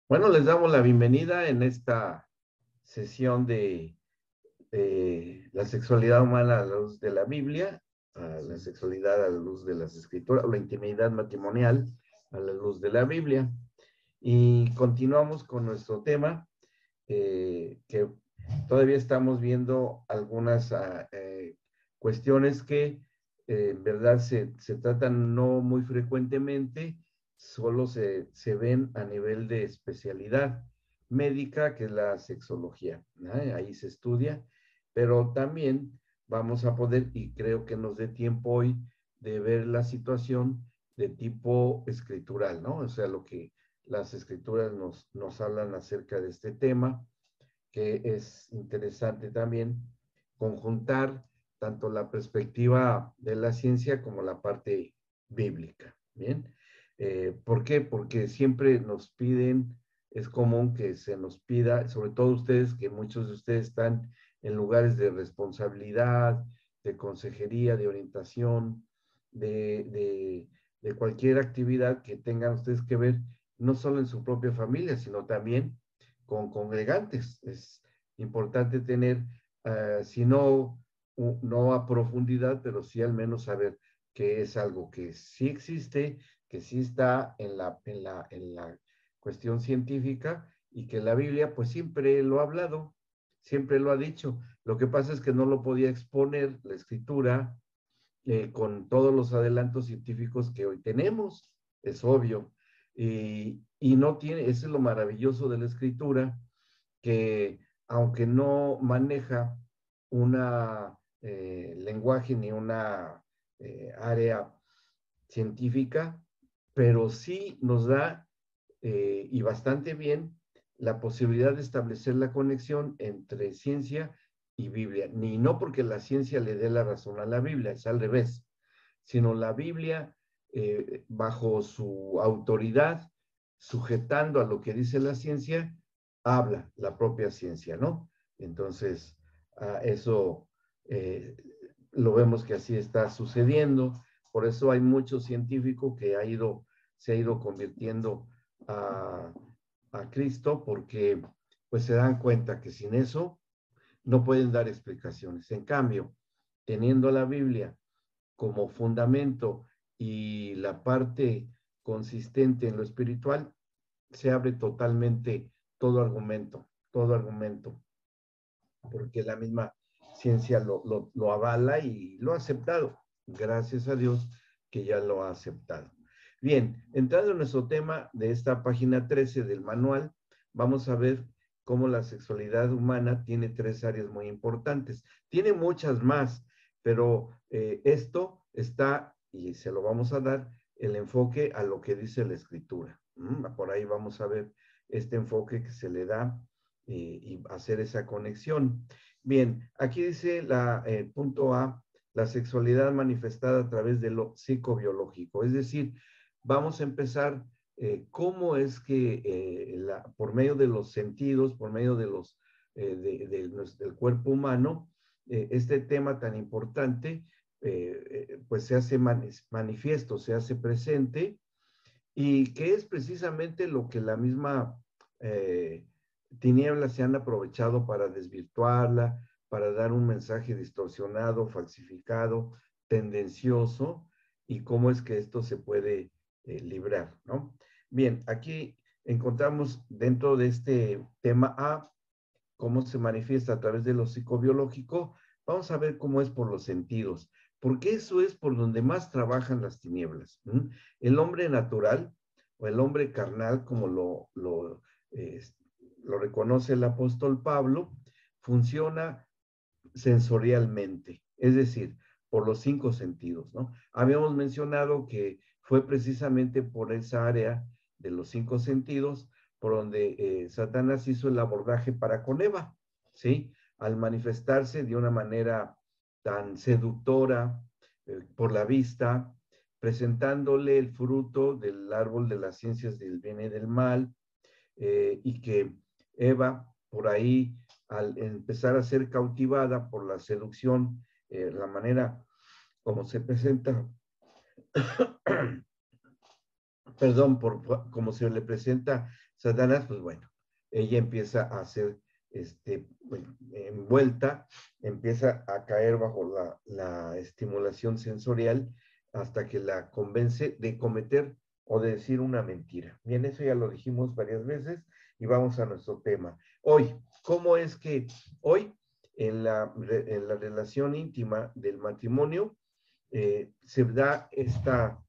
Bueno, les damos la bienvenida en esta sesión de la sexualidad humana a la luz de la Biblia, a la sexualidad a la luz de las escrituras, o la intimidad matrimonial a la luz de la Biblia. Y continuamos con nuestro tema, que todavía estamos viendo algunas cuestiones que en verdad se tratan no muy frecuentemente, solo se ven a nivel de especialidad médica, que es la sexología, ¿no? Ahí se estudia, pero también vamos a poder, y creo que nos dé tiempo hoy, de ver la situación de tipo escritural, ¿no? O sea, lo que las escrituras nos hablan acerca de este tema, que es interesante también conjuntar tanto la perspectiva de la ciencia como la parte bíblica. Bien, ¿por qué? Porque siempre nos piden, es común que se nos pida, sobre todo ustedes, que muchos de ustedes están en lugares de responsabilidad, de consejería, de orientación, de cualquier actividad que tengan ustedes que ver, no solo en su propia familia, sino también con congregantes. Es importante tener, si no, no a profundidad, pero sí al menos saber que es algo que sí existe, que sí está en la cuestión científica, y que la Biblia pues siempre lo ha hablado, siempre lo ha dicho. Lo que pasa es que no lo podía exponer la escritura con todos los adelantos científicos que hoy tenemos, es obvio. Y no tiene, eso es lo maravilloso de la escritura, que aunque no maneja una lenguaje ni una área científica, pero sí nos da, y bastante bien, la posibilidad de establecer la conexión entre ciencia y Biblia. Ni no porque la ciencia le dé la razón a la Biblia, es al revés, sino la Biblia, bajo su autoridad, sujetando a lo que dice la ciencia, habla la propia ciencia, ¿no? Entonces, eso eh, lo vemos que así está sucediendo. Por eso hay mucho científico que se ha ido convirtiendo a, a Cristo, porque pues se dan cuenta que sin eso no pueden dar explicaciones. En cambio, teniendo la Biblia como fundamento y la parte consistente en lo espiritual, se abre totalmente todo argumento, porque la misma ciencia lo avala y lo ha aceptado. Gracias a Dios que ya lo ha aceptado. Bien, entrando en nuestro tema de esta página 13 del manual, vamos a ver cómo la sexualidad humana tiene tres áreas muy importantes. Tiene muchas más, pero esto está, y se lo vamos a dar, el enfoque a lo que dice la escritura. Por ahí vamos a ver este enfoque que se le da, y hacer esa conexión. Bien, aquí dice punto A, la sexualidad manifestada a través de lo psicobiológico. Es decir, vamos a empezar cómo es que por medio de los sentidos, por medio de del cuerpo humano, este tema tan importante, pues se hace manifiesto, se hace presente, y que es precisamente lo que la misma eh, tinieblas se han aprovechado para desvirtuarla, para dar un mensaje distorsionado, falsificado, tendencioso, y cómo es que esto se puede librar, ¿no? Bien, aquí encontramos dentro de este tema A, cómo se manifiesta a través de lo psicobiológico. Vamos a ver cómo es por los sentidos, porque eso es por donde más trabajan las tinieblas. El hombre natural, o el hombre carnal, como lo reconoce el apóstol Pablo, funciona sensorialmente, es decir, por los cinco sentidos, ¿no? Habíamos mencionado que fue precisamente por esa área de los cinco sentidos por donde Satanás hizo el abordaje para con Eva, ¿sí? Al manifestarse de una manera tan seductora por la vista, presentándole el fruto del árbol de las ciencias del bien y del mal, y que Eva, por ahí, al empezar a ser cautivada por la seducción, la manera como se presenta, perdón, como se le presenta Satanás, pues bueno, ella empieza a ser pues, envuelta, empieza a caer bajo la estimulación sensorial hasta que la convence de cometer o de decir una mentira. Bien, eso ya lo dijimos varias veces y vamos a nuestro tema. Hoy, ¿cómo es que hoy en la relación íntima del matrimonio se da esta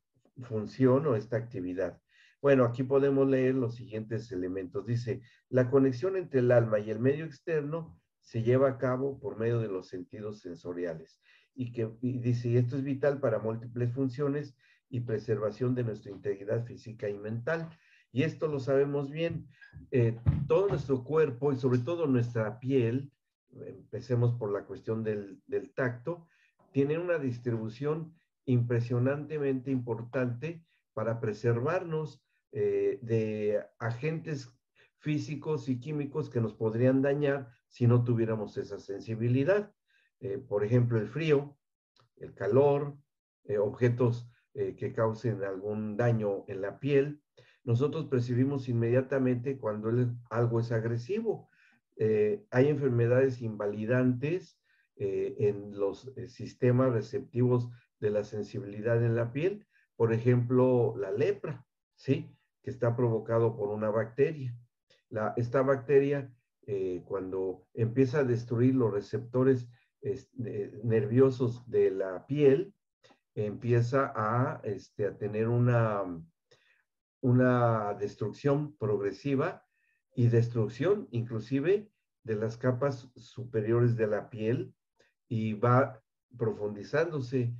función o esta actividad? Bueno, aquí podemos leer los siguientes elementos. Dice, la conexión entre el alma y el medio externo se lleva a cabo por medio de los sentidos sensoriales. Y dice, y esto es vital para múltiples funciones y preservación de nuestra integridad física y mental. Y esto lo sabemos bien. Todo nuestro cuerpo y sobre todo nuestra piel, empecemos por la cuestión del tacto, tiene una distribución impresionantemente importante para preservarnos de agentes físicos y químicos que nos podrían dañar si no tuviéramos esa sensibilidad. Por ejemplo, el frío, el calor, objetos que causen algún daño en la piel. Nosotros percibimos inmediatamente cuando algo es agresivo. Hay enfermedades invalidantes en los sistemas receptivos de la sensibilidad en la piel. Por ejemplo, la lepra, ¿sí? Que está provocado por una bacteria. Esta bacteria, cuando empieza a destruir los receptores nerviosos de la piel, empieza a tener una destrucción progresiva y destrucción inclusive de las capas superiores de la piel y va profundizándose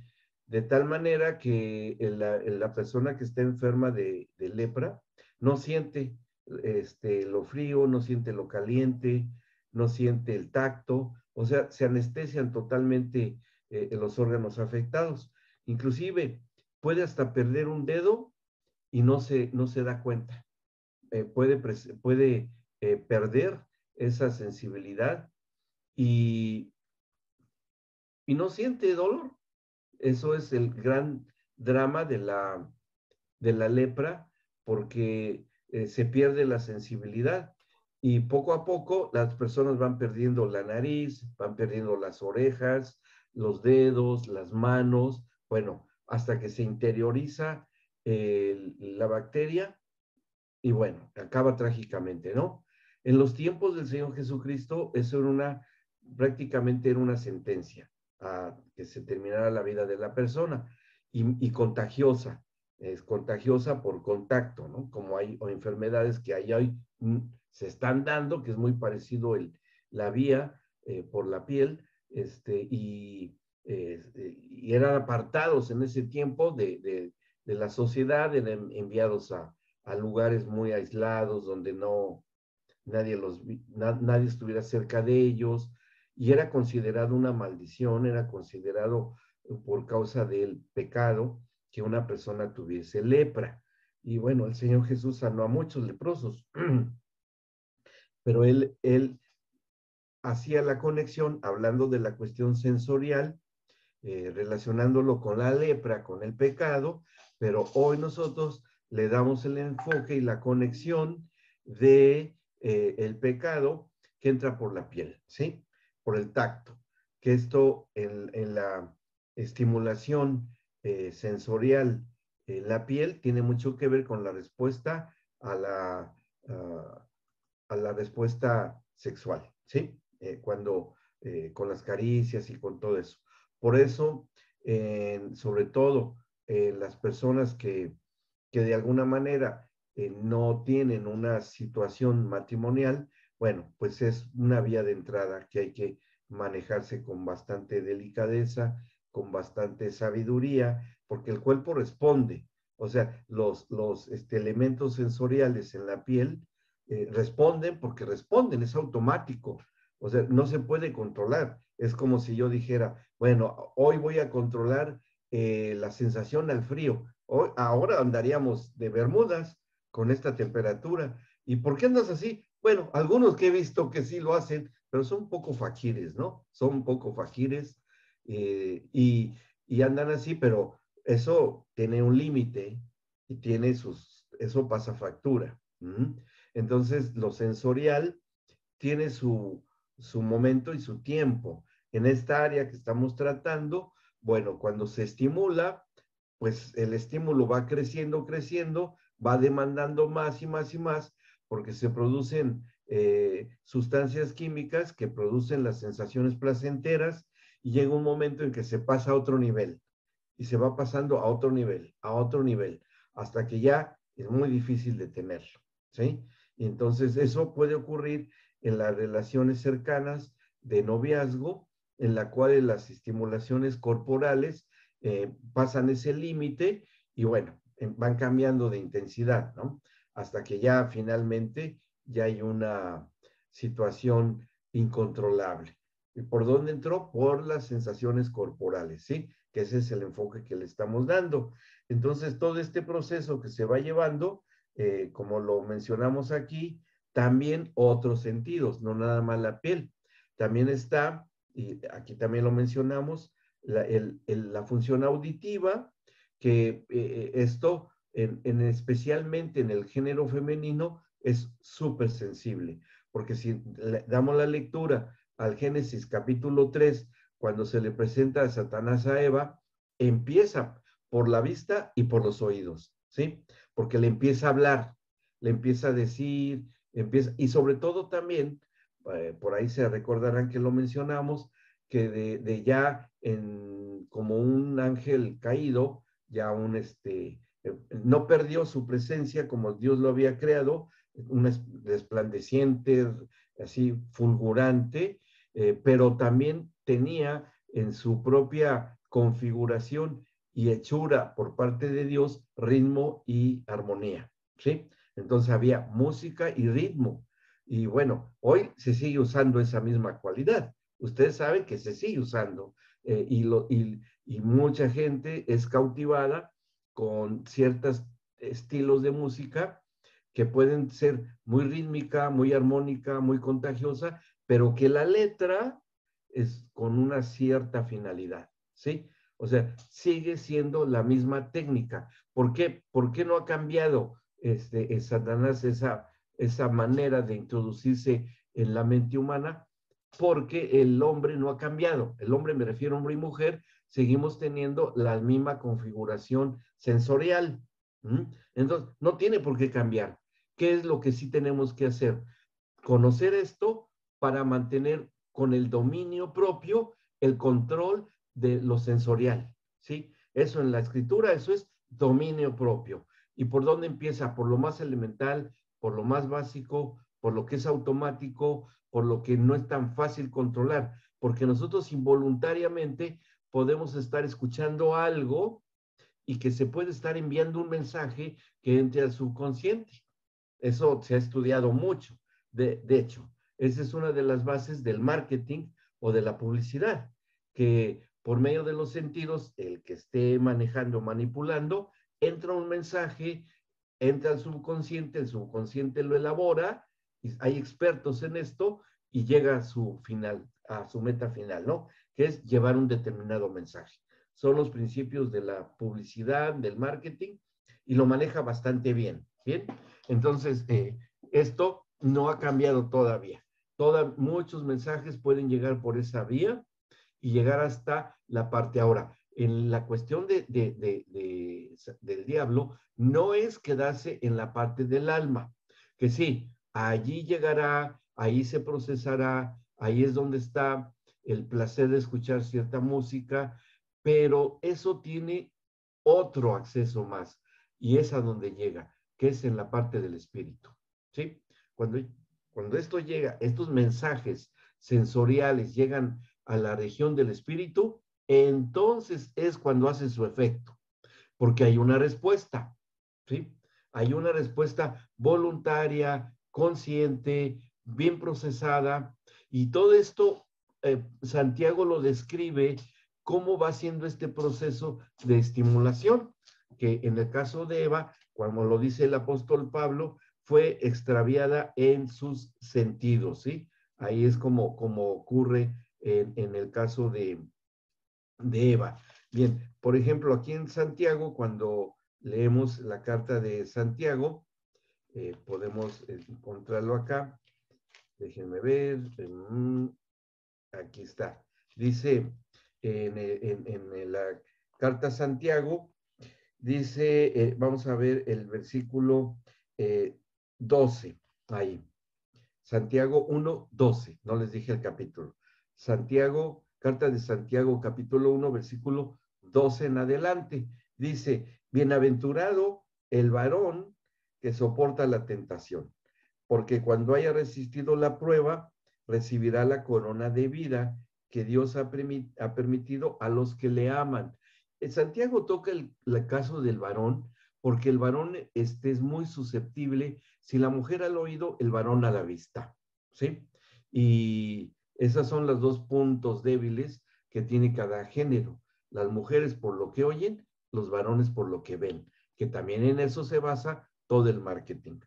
de tal manera que la persona que está enferma de lepra no siente lo frío, no siente lo caliente, no siente el tacto, o sea, se anestesian totalmente los órganos afectados. Inclusive puede hasta perder un dedo y no se da cuenta. Puede perder esa sensibilidad y, y no siente dolor. Eso es el gran drama de la lepra, porque se pierde la sensibilidad y poco a poco las personas van perdiendo la nariz, van perdiendo las orejas, los dedos, las manos, bueno, hasta que se interioriza la bacteria y bueno, acaba trágicamente, ¿no? En los tiempos del Señor Jesucristo, eso prácticamente era una sentencia a que se terminara la vida de la persona y contagiosa. Es contagiosa por contacto, ¿no? Como hay enfermedades que hoy se están dando, que es muy parecido la vía por la piel, y eran apartados en ese tiempo de la sociedad, eran enviados a lugares muy aislados donde nadie estuviera cerca de ellos, y era considerado una maldición, era considerado por causa del pecado que una persona tuviese lepra. Y bueno, el Señor Jesús sanó a muchos leprosos, pero él hacía la conexión hablando de la cuestión sensorial, relacionándolo con la lepra, con el pecado, pero hoy nosotros le damos el enfoque y la conexión de el pecado que entra por la piel, ¿sí? Por el tacto, que esto en la estimulación sensorial en la piel tiene mucho que ver con la respuesta a la respuesta sexual, ¿sí? Cuando con las caricias y con todo eso. Por eso, sobre todo, las personas que de alguna manera no tienen una situación matrimonial, bueno, pues es una vía de entrada que hay que manejarse con bastante delicadeza, con bastante sabiduría, porque el cuerpo responde. O sea, los elementos sensoriales en la piel responden porque responden, es automático. O sea, no se puede controlar. Es como si yo dijera, bueno, hoy voy a controlar la sensación al frío. Ahora andaríamos de bermudas con esta temperatura. ¿Y por qué andas así? Bueno, algunos que he visto que sí lo hacen, pero son un poco faquires, ¿no? Son un poco faquires y andan así, pero eso tiene un límite y eso pasa factura. Entonces, lo sensorial tiene su momento y su tiempo. En esta área que estamos tratando, bueno, cuando se estimula, pues el estímulo va creciendo, creciendo, va demandando más y más y más, porque se producen sustancias químicas que producen las sensaciones placenteras y llega un momento en que se pasa a otro nivel y se va pasando a otro nivel, hasta que ya es muy difícil detenerlo, ¿sí? Y entonces eso puede ocurrir en las relaciones cercanas de noviazgo, en la cual las estimulaciones corporales pasan ese límite y bueno, van cambiando de intensidad, ¿no? Hasta que ya finalmente ya hay una situación incontrolable. ¿Y por dónde entró? Por las sensaciones corporales, ¿sí? Que ese es el enfoque que le estamos dando. Entonces, todo este proceso que se va llevando, como lo mencionamos aquí, también otros sentidos, no nada más la piel. También está, y aquí también lo mencionamos, la función auditiva, que esto, especialmente en el género femenino, es súper sensible, porque si le damos la lectura al Génesis capítulo 3, cuando se le presenta a Satanás a Eva, empieza por la vista y por los oídos, ¿sí? Porque le empieza a hablar, le empieza a decir, empieza, y sobre todo también, por ahí se recordarán que lo mencionamos, que de ya como un ángel caído, ya no perdió su presencia como Dios lo había creado, un resplandeciente, así fulgurante, pero también tenía en su propia configuración y hechura por parte de Dios ritmo y armonía, ¿sí? Entonces había música y ritmo. Y bueno, hoy se sigue usando esa misma cualidad. Ustedes saben que se sigue usando y mucha gente es cautivada con ciertos estilos de música que pueden ser muy rítmica, muy armónica, muy contagiosa, pero que la letra es con una cierta finalidad, ¿sí? O sea, sigue siendo la misma técnica. ¿Por qué? ¿Por qué no ha cambiado Satanás esa manera de introducirse en la mente humana? Porque el hombre no ha cambiado. El hombre, me refiero a hombre y mujer, seguimos teniendo la misma configuración sensorial. ¿Mm? Entonces, no tiene por qué cambiar. ¿Qué es lo que sí tenemos que hacer? Conocer esto para mantener con el dominio propio el control de lo sensorial, ¿sí? Eso en la escritura, eso es dominio propio. ¿Y por dónde empieza? Por lo más elemental, por lo más básico, por lo que es automático, por lo que no es tan fácil controlar, porque nosotros involuntariamente podemos estar escuchando algo y que se puede estar enviando un mensaje que entre al subconsciente. Eso se ha estudiado mucho. De hecho, esa es una de las bases del marketing o de la publicidad, que por medio de los sentidos, el que esté manejando, manipulando, entra un mensaje, entra al subconsciente, el subconsciente lo elabora, y hay expertos en esto, y llega a su final, a su meta final, ¿no? Que es llevar un determinado mensaje. Son los principios de la publicidad, del marketing, y lo maneja bastante bien, ¿bien? Entonces, esto no ha cambiado todavía. Muchos mensajes pueden llegar por esa vía y llegar hasta la parte ahora. En la cuestión del diablo, no es quedarse en la parte del alma, que sí, allí llegará, ahí se procesará, ahí es donde está el placer de escuchar cierta música, pero eso tiene otro acceso más y es a donde llega, que es en la parte del espíritu, ¿sí? Cuando esto llega, estos mensajes sensoriales llegan a la región del espíritu, entonces es cuando hace su efecto, porque hay una respuesta, ¿sí? Hay una respuesta voluntaria, consciente, bien procesada, y todo esto Santiago lo describe cómo va siendo este proceso de estimulación, que en el caso de Eva, como lo dice el apóstol Pablo, fue extraviada en sus sentidos, ¿sí? Ahí es como ocurre en el caso de Eva. Bien, por ejemplo, aquí en Santiago, cuando leemos la carta de Santiago, podemos encontrarlo acá. Déjenme ver. Aquí está. Dice en la carta a Santiago, dice, vamos a ver el versículo 12, ahí. Santiago 1:12, no les dije el capítulo. Santiago, carta de Santiago, capítulo 1, versículo 12 en adelante. Dice, bienaventurado el varón que soporta la tentación, porque cuando haya resistido la prueba, recibirá la corona de vida que Dios ha permitido a los que le aman. Santiago toca el caso del varón, porque el varón es muy susceptible. Si la mujer al oído, el varón a la vista, ¿sí? Y esos son los dos puntos débiles que tiene cada género. Las mujeres por lo que oyen, los varones por lo que ven, que también en eso se basa todo el marketing.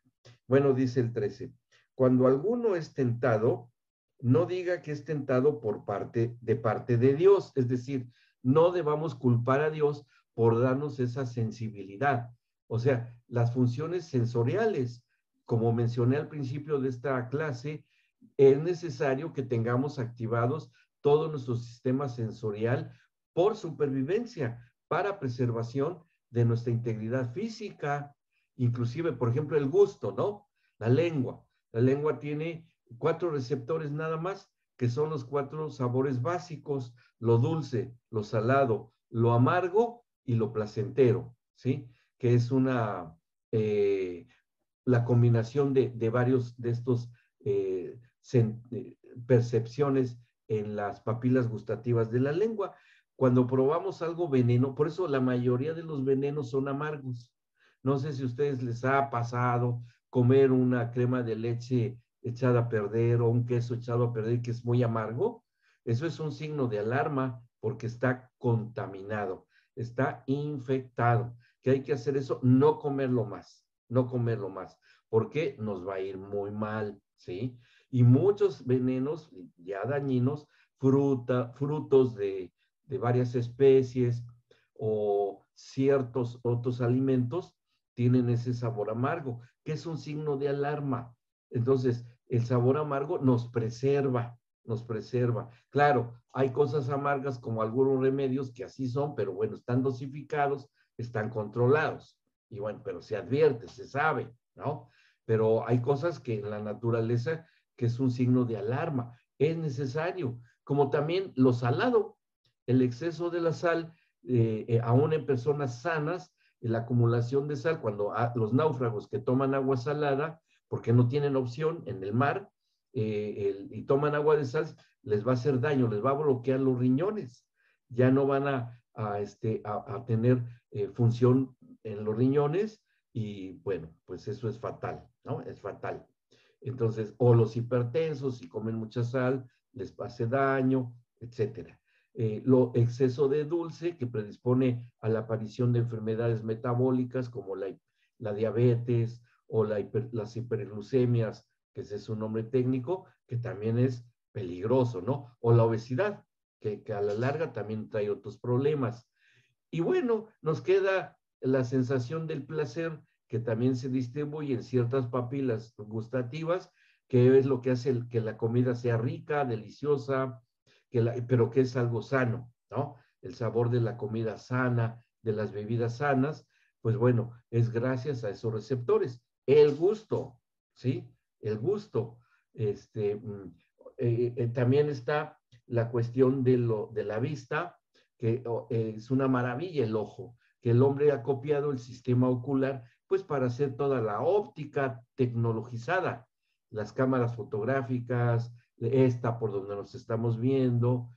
Bueno, dice el 13, cuando alguno es tentado, no diga que es tentado de parte de Dios, es decir, no debamos culpar a Dios por darnos esa sensibilidad. O sea, las funciones sensoriales, como mencioné al principio de esta clase, es necesario que tengamos activados todo nuestro sistema sensorial por supervivencia, para preservación de nuestra integridad física, inclusive, por ejemplo, el gusto, ¿no? La lengua. La lengua tiene 4 receptores nada más, que son los 4 sabores básicos: lo dulce, lo salado, lo amargo y lo placentero, ¿sí? Que es la combinación de varios de estos eh, percepciones en las papilas gustativas de la lengua. Cuando probamos algo veneno, por eso la mayoría de los venenos son amargos. No sé si a ustedes les ha pasado comer una crema de leche echada a perder o un queso echado a perder que es muy amargo. Eso es un signo de alarma porque está contaminado, está infectado. ¿Qué hay que hacer? Eso, no comerlo más, no comerlo más, porque nos va a ir muy mal, ¿sí? Y muchos venenos ya dañinos, frutos de varias especies o ciertos otros alimentos tienen ese sabor amargo, que es un signo de alarma. Entonces, el sabor amargo nos preserva, nos preserva. Claro, hay cosas amargas como algunos remedios que así son, pero bueno, están dosificados, están controlados. Y bueno, pero se advierte, se sabe, ¿no? Pero hay cosas que en la naturaleza que es un signo de alarma. Es necesario, como también lo salado, el exceso de la sal, aún en personas sanas, la acumulación de sal, cuando los náufragos que toman agua salada, porque no tienen opción en el mar, y toman agua de sal, les va a hacer daño, les va a bloquear los riñones, ya no van a tener función en los riñones, y bueno, pues eso es fatal, ¿no? Es fatal. Entonces, o los hipertensos, si comen mucha sal, les hace daño, etcétera. Lo exceso de dulce, que predispone a la aparición de enfermedades metabólicas como la diabetes o las hiperglucemias, que ese es su nombre técnico, que también es peligroso, ¿no? O la obesidad, que a la larga también trae otros problemas. Y bueno, nos queda la sensación del placer, que también se distribuye en ciertas papilas gustativas, que es lo que hace que la comida sea rica, deliciosa, pero que es algo sano, ¿no? El sabor de la comida sana, de las bebidas sanas, pues bueno, es gracias a esos receptores. El gusto, ¿sí? El gusto. Este, también está la cuestión de la vista, que es una maravilla el ojo, que el hombre ha copiado el sistema ocular, pues para hacer toda la óptica tecnologizada, las cámaras fotográficas, esta por donde nos estamos viendo,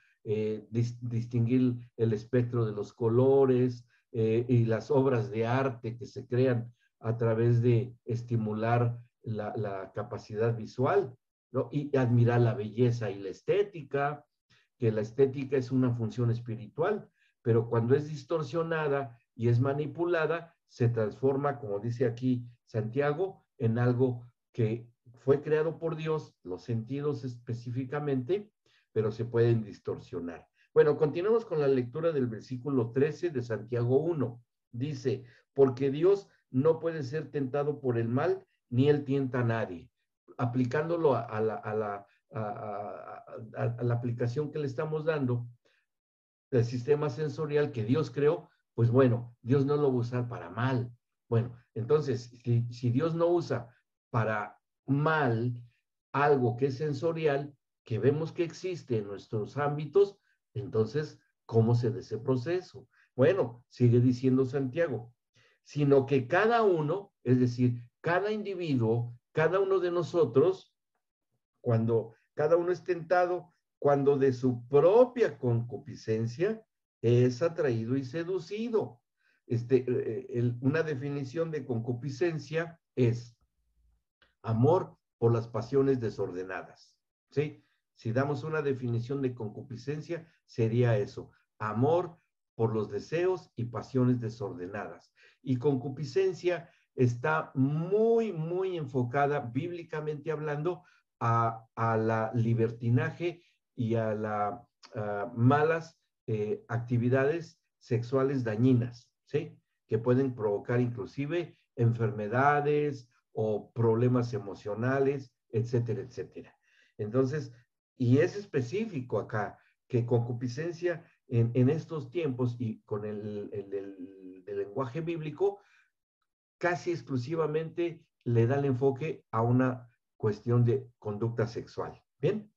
distinguir el espectro de los colores, y las obras de arte que se crean a través de estimular la capacidad visual, ¿no? Y admirar la belleza y la estética, que la estética es una función espiritual, pero cuando es distorsionada y es manipulada, se transforma, como dice aquí Santiago, en algo que fue creado por Dios, los sentidos específicamente, pero se pueden distorsionar. Bueno, continuamos con la lectura del versículo 13 de Santiago 1. Dice, porque Dios no puede ser tentado por el mal, ni él tienta a nadie. Aplicándolo a la aplicación que le estamos dando, del sistema sensorial que Dios creó, pues bueno, Dios no lo va a usar para mal. Bueno, entonces, si Dios no usa para mal algo que es sensorial, que vemos que existe en nuestros ámbitos, entonces, ¿cómo se da ese proceso? Bueno, sigue diciendo Santiago, sino que cada uno, es decir, cada individuo, cada uno de nosotros, cuando cada uno es tentado, cuando de su propia concupiscencia es atraído y seducido. Una definición de concupiscencia es amor por las pasiones desordenadas, ¿sí? Si damos una definición de concupiscencia, sería eso, amor por los deseos y pasiones desordenadas. Y concupiscencia está muy, muy enfocada, bíblicamente hablando, a la libertinaje y a las malas actividades sexuales dañinas, ¿sí? Que pueden provocar inclusive enfermedades o problemas emocionales, etcétera, etcétera. Entonces, y es específico acá, que concupiscencia en estos tiempos y con el lenguaje bíblico, casi exclusivamente le da el enfoque a una cuestión de conducta sexual. Bien,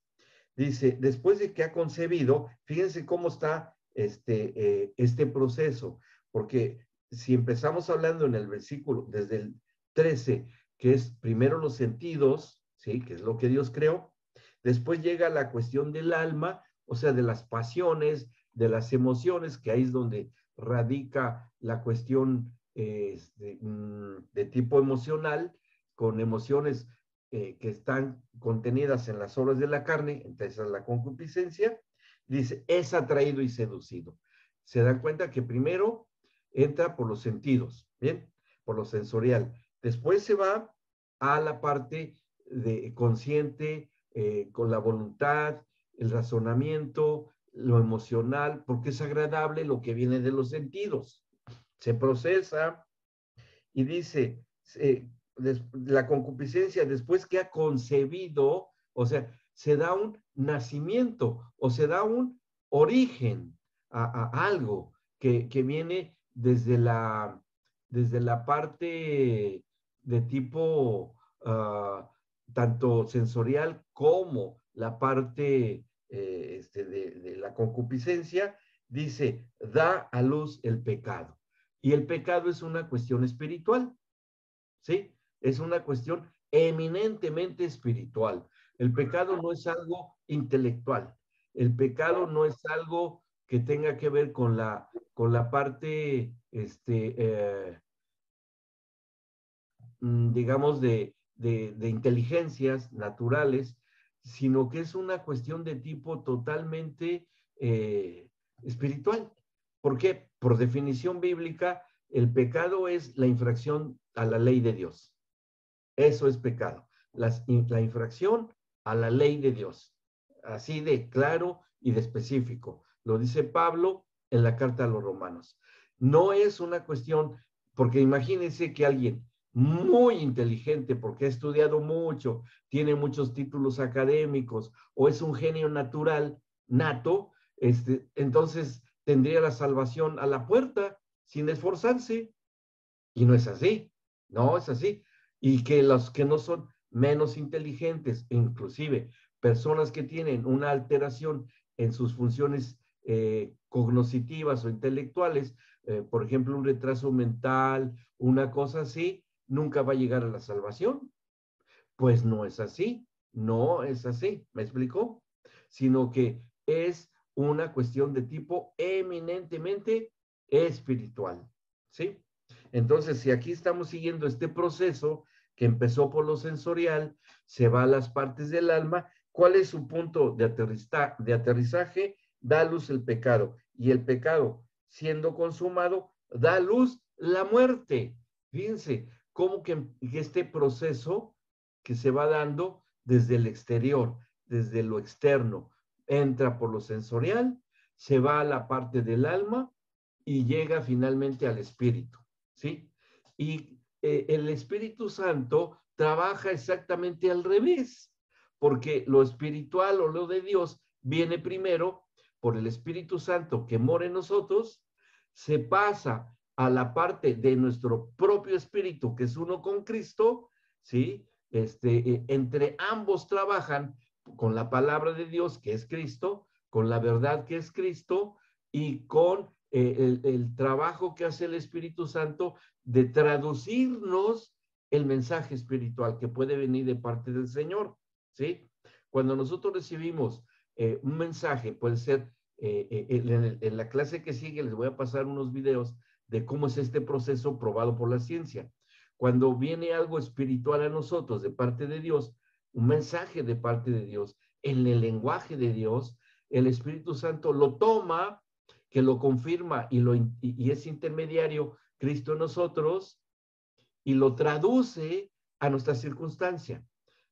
dice, después de que ha concebido, fíjense cómo está este proceso, porque si empezamos hablando en el versículo, desde el 13, que es primero los sentidos, ¿sí? Que es lo que Dios creó, después llega la cuestión del alma, o sea, de las pasiones, de las emociones, que ahí es donde radica la cuestión de tipo emocional, con emociones que están contenidas en las obras de la carne, entonces la concupiscencia, dice, es atraído y seducido. Se dan cuenta que primero entra por los sentidos, ¿bien? Por lo sensorial. Después se va a la parte de consciente, con la voluntad, el razonamiento, lo emocional, porque es agradable lo que viene de los sentidos. Se procesa y dice, la concupiscencia después que ha concebido, o sea, se da un nacimiento o se da un origen a algo que viene desde la parte de tipo tanto sensorial como la parte de la concupiscencia, dice, da a luz el pecado. Y el pecado es una cuestión espiritual, ¿sí? Es una cuestión eminentemente espiritual. El pecado no es algo intelectual. El pecado no es algo que tenga que ver con la parte, digamos, de inteligencias naturales, sino que es una cuestión de tipo totalmente espiritual. ¿Por qué? Por definición bíblica, el pecado es la infracción a la ley de Dios. Eso es pecado. La infracción a la ley de Dios. Así de claro y de específico. Lo dice Pablo en la carta a los romanos. No es una cuestión, porque imagínense que alguien muy inteligente, porque ha estudiado mucho, tiene muchos títulos académicos, o es un genio natural, nato, entonces tendría la salvación a la puerta sin esforzarse. Y no es así, no es así. Y que los que no son menos inteligentes, inclusive personas que tienen una alteración en sus funciones cognitivas o intelectuales, por ejemplo, un retraso mental, una cosa así, nunca va a llegar a la salvación. Pues no es así, no es así, ¿me explicó? Sino que es una cuestión de tipo eminentemente espiritual, ¿sí? Entonces, si aquí estamos siguiendo este proceso que empezó por lo sensorial, se va a las partes del alma, ¿cuál es su punto de aterrizaje? Da a luz el pecado, y el pecado, siendo consumado, da a luz la muerte. Fíjense cómo que este proceso que se va dando desde el exterior, desde lo externo, entra por lo sensorial, se va a la parte del alma y llega finalmente al espíritu, ¿sí? Y el Espíritu Santo trabaja exactamente al revés, porque lo espiritual o lo de Dios viene primero por el Espíritu Santo que mora en nosotros, se pasa a la parte de nuestro propio espíritu, que es uno con Cristo, ¿sí? Entre ambos trabajan con la palabra de Dios, que es Cristo, con la verdad que es Cristo, y con el trabajo que hace el Espíritu Santo de traducirnos el mensaje espiritual que puede venir de parte del Señor, ¿sí? Cuando nosotros recibimos un mensaje, puede ser, en la clase que sigue les voy a pasar unos videos de cómo es este proceso probado por la ciencia. Cuando viene algo espiritual a nosotros de parte de Dios, un mensaje de parte de Dios, en el lenguaje de Dios, el Espíritu Santo lo toma, que lo confirma y es intermediario Cristo en nosotros, y lo traduce a nuestra circunstancia,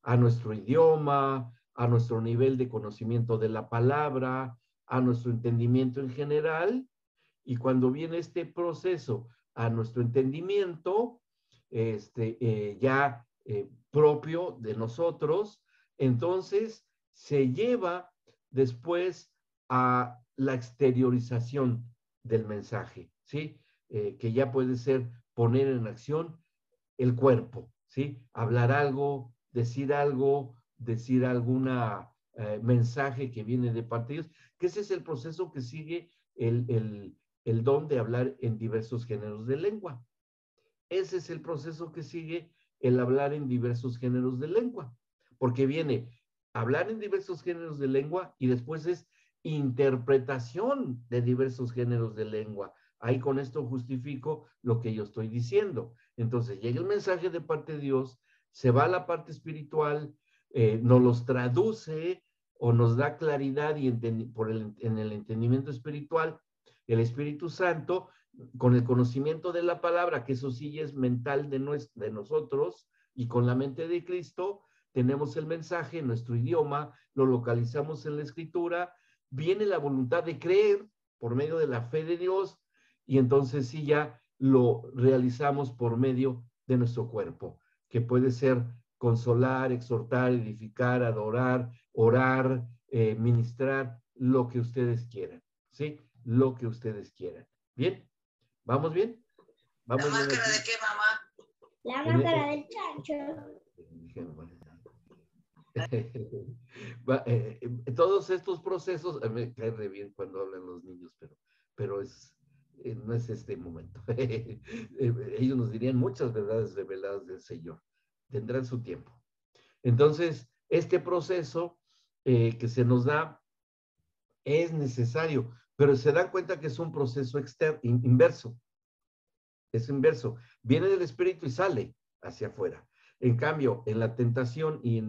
a nuestro idioma, a nuestro nivel de conocimiento de la palabra, a nuestro entendimiento en general. Y cuando viene este proceso a nuestro entendimiento, ya propio de nosotros, entonces se lleva después a la exteriorización del mensaje, ¿sí? Que ya puede ser poner en acción el cuerpo, ¿sí? Hablar algo, decir alguna mensaje que viene de parte de Dios, que ese es el proceso que sigue el don de hablar en diversos géneros de lengua. Ese es el proceso que sigue el hablar en diversos géneros de lengua, porque viene hablar en diversos géneros de lengua y después es interpretación de diversos géneros de lengua. Ahí con esto justifico lo que yo estoy diciendo. Entonces llega el mensaje de parte de Dios, se va a la parte espiritual, nos los traduce o nos da claridad y en el entendimiento espiritual, el Espíritu Santo, con el conocimiento de la palabra, que eso sí es mental de nosotros, y con la mente de Cristo, tenemos el mensaje en nuestro idioma, lo localizamos en la escritura, viene la voluntad de creer por medio de la fe de Dios, y entonces sí ya lo realizamos por medio de nuestro cuerpo, que puede ser consolar, exhortar, edificar, adorar, orar, ministrar, lo que ustedes quieran, ¿sí? Lo que ustedes quieran. ¿Bien? ¿Vamos bien? ¿La ¿Vamos bien máscara aquí? de qué, mamá? La máscara del chancho. Todos estos procesos, me cae re bien cuando hablan los niños, pero no es este momento. Ellos nos dirían muchas verdades reveladas del Señor. Tendrán su tiempo. Entonces, este proceso que se nos da es necesario, pero se dan cuenta que es un proceso inverso. Es inverso. Viene del espíritu y sale hacia afuera. En cambio, en la tentación y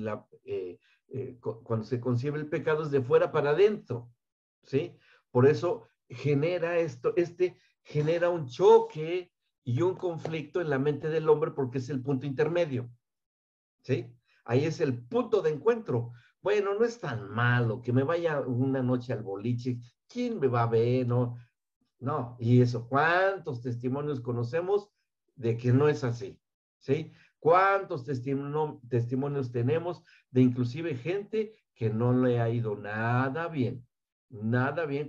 cuando se concibe el pecado es de fuera para adentro, ¿sí? Por eso genera genera un choque y un conflicto en la mente del hombre porque es el punto intermedio, ¿sí? Ahí es el punto de encuentro. Bueno, no es tan malo que me vaya una noche al boliche. ¿Quién me va a ver? No, y eso, ¿cuántos testimonios conocemos de que no es así? ¿Sí? ¿Cuántos testimonios tenemos de inclusive gente que no le ha ido nada bien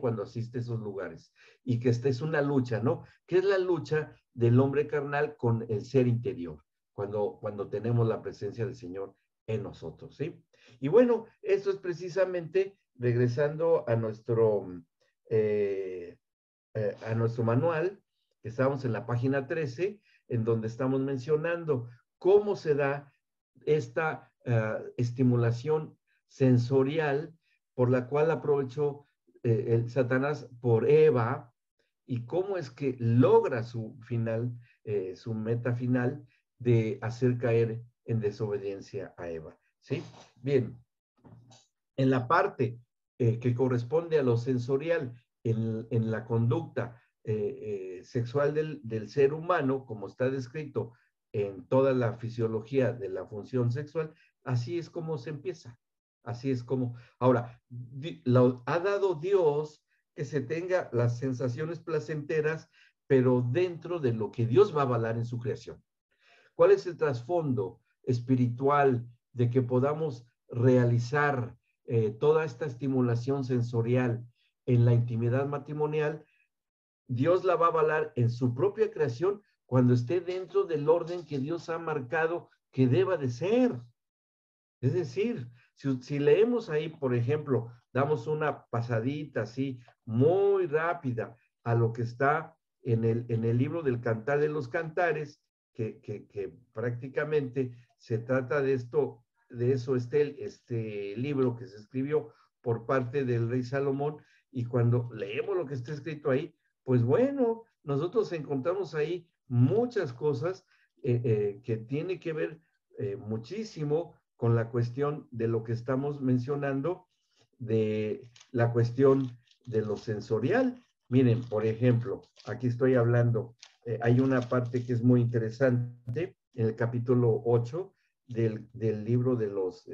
cuando asiste a esos lugares? Y que esta es una lucha, ¿no? ¿Qué es la lucha del hombre carnal con el ser interior? Cuando tenemos la presencia del Señor en nosotros, ¿sí? Y bueno, eso es precisamente regresando a a nuestro manual, que estamos en la página 13, en donde estamos mencionando cómo se da esta estimulación sensorial por la cual aprovechó el Satanás por Eva y cómo es que logra su su meta final de hacer caer en desobediencia a Eva. ¿Sí? Bien, en la parte que corresponde a lo sensorial, en la conducta sexual del ser humano, como está descrito en toda la fisiología de la función sexual, así es como se empieza. Así es como. Ahora, ha dado Dios que se tenga las sensaciones placenteras, pero dentro de lo que Dios va a avalar en su creación. ¿Cuál es el trasfondo espiritual, de que podamos realizar toda esta estimulación sensorial en la intimidad matrimonial, Dios la va a avalar en su propia creación cuando esté dentro del orden que Dios ha marcado que deba de ser. Es decir, si leemos ahí, por ejemplo, damos una pasadita así muy rápida a lo que está en el libro del Cantar de los Cantares, que prácticamente se trata de esto, de eso este libro que se escribió por parte del rey Salomón, y cuando leemos lo que está escrito ahí, pues bueno, nosotros encontramos ahí muchas cosas que tiene que ver muchísimo con la cuestión de lo que estamos mencionando, de la cuestión de lo sensorial. Miren, por ejemplo, aquí estoy hablando, hay una parte que es muy interesante en el capítulo 8 del libro de los,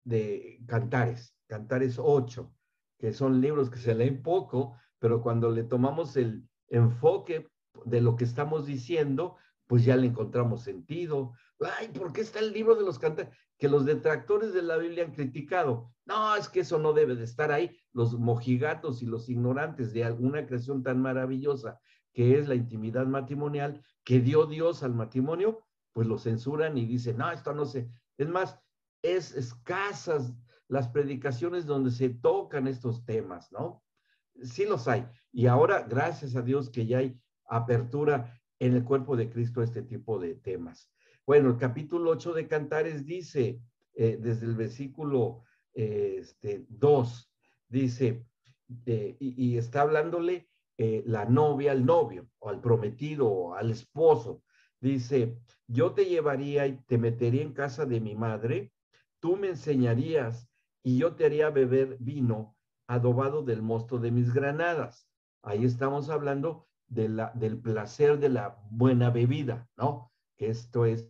de Cantares 8, que son libros que se leen poco, pero cuando le tomamos el enfoque de lo que estamos diciendo, pues ya le encontramos sentido. Ay, ¿por qué está el libro de los Cantares? Que los detractores de la Biblia han criticado. No, es que eso no debe de estar ahí. Los mojigatos y los ignorantes de alguna creación tan maravillosa que es la intimidad matrimonial, que dio Dios al matrimonio, pues lo censuran y dicen, no, esto no se... Es más, es escasas las predicaciones donde se tocan estos temas, ¿no? Sí los hay. Y ahora, gracias a Dios que ya hay apertura en el cuerpo de Cristo a este tipo de temas. Bueno, el capítulo 8 de Cantares dice, desde el versículo 2, dice, y está hablándole la novia al novio, o al prometido, o al esposo. Dice, yo te llevaría y te metería en casa de mi madre, tú me enseñarías y yo te haría beber vino adobado del mosto de mis granadas. Ahí estamos hablando del placer de la buena bebida, ¿no? Que esto es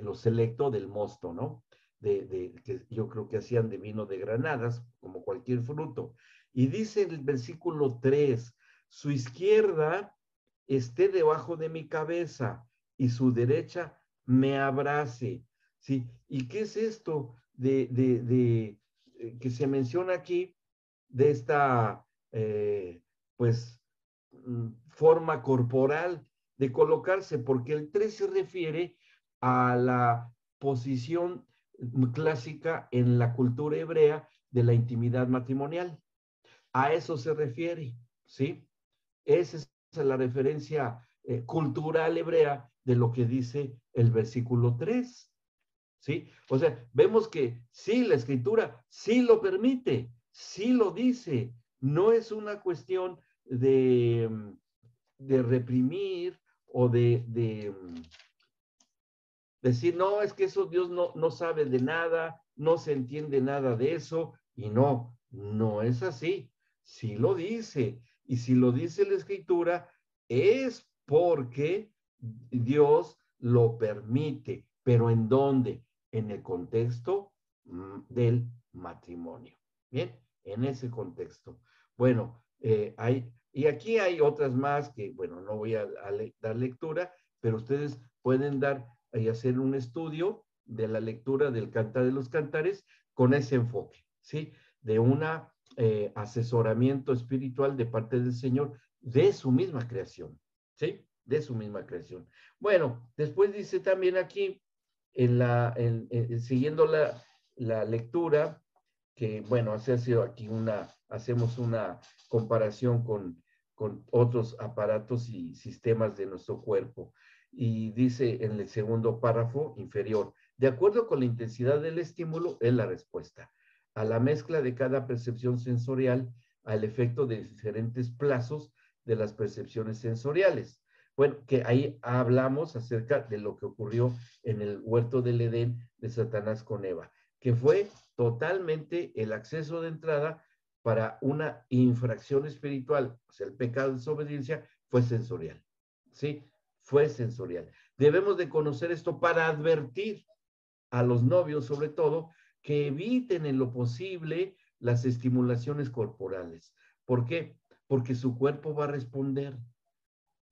lo selecto del mosto, ¿no? Que yo creo que hacían de vino de granadas, como cualquier fruto. Y dice en el versículo 3, su izquierda esté debajo de mi cabeza y su derecha me abrace. ¿Sí? ¿Y qué es esto que se menciona aquí, de esta, pues, forma corporal de colocarse? Porque el 3 se refiere a la posición clásica en la cultura hebrea de la intimidad matrimonial. A eso se refiere, ¿sí? Esa es la referencia cultural hebrea de lo que dice el versículo 3. ¿Sí? O sea, vemos que sí, la escritura sí lo permite, sí lo dice. No es una cuestión de reprimir o de decir, no, es que eso Dios no sabe de nada, no se entiende nada de eso, y no es así. Sí lo dice, y si lo dice la escritura, es porque Dios lo permite. ¿Pero en dónde? En el contexto del matrimonio. Bien, en ese contexto. Bueno, y aquí hay otras más que, bueno, no voy a dar lectura, pero ustedes pueden dar y hacer un estudio de la lectura del Cantar de los Cantares con ese enfoque, ¿sí? De un asesoramiento espiritual de parte del Señor de su misma creación, ¿sí? De su misma creación. Bueno, después dice también aquí, siguiendo la lectura, que bueno, hacemos una comparación con otros aparatos y sistemas de nuestro cuerpo. Y dice en el segundo párrafo inferior, de acuerdo con la intensidad del estímulo, es la respuesta. A la mezcla de cada percepción sensorial, al efecto de diferentes plazos de las percepciones sensoriales. Bueno, que ahí hablamos acerca de lo que ocurrió en el huerto del Edén de Satanás con Eva, que fue totalmente el acceso de entrada para una infracción espiritual. O sea, el pecado de desobediencia fue sensorial, ¿sí? Fue sensorial. Debemos de conocer esto para advertir a los novios, sobre todo, que eviten en lo posible las estimulaciones corporales. ¿Por qué? Porque su cuerpo va a responder.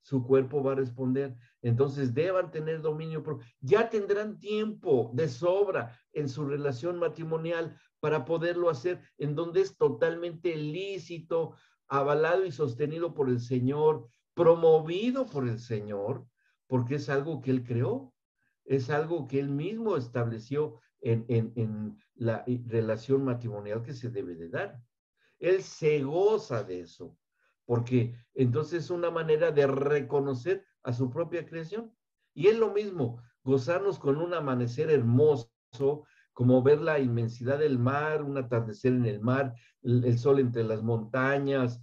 su cuerpo va a responder. Entonces deban tener dominio propio. Ya tendrán tiempo de sobra en su relación matrimonial para poderlo hacer, en donde es totalmente lícito, avalado y sostenido por el Señor, promovido por el Señor, porque es algo que Él creó, es algo que Él mismo estableció en la relación matrimonial que se debe de dar. Él se goza de eso, porque entonces es una manera de reconocer a su propia creación. Y es lo mismo, gozarnos con un amanecer hermoso, como ver la inmensidad del mar, un atardecer en el mar, el sol entre las montañas,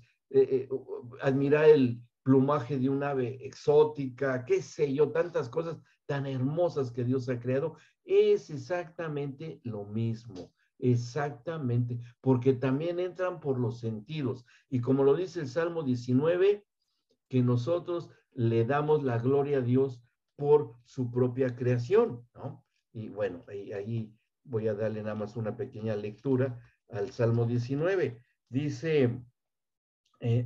admirar el plumaje de un ave exótica, qué sé yo, tantas cosas tan hermosas que Dios ha creado, es exactamente lo mismo. Exactamente, porque también entran por los sentidos. Y como lo dice el Salmo 19, que nosotros le damos la gloria a Dios por su propia creación, ¿no? Y bueno, ahí voy a darle nada más una pequeña lectura al Salmo 19. Dice,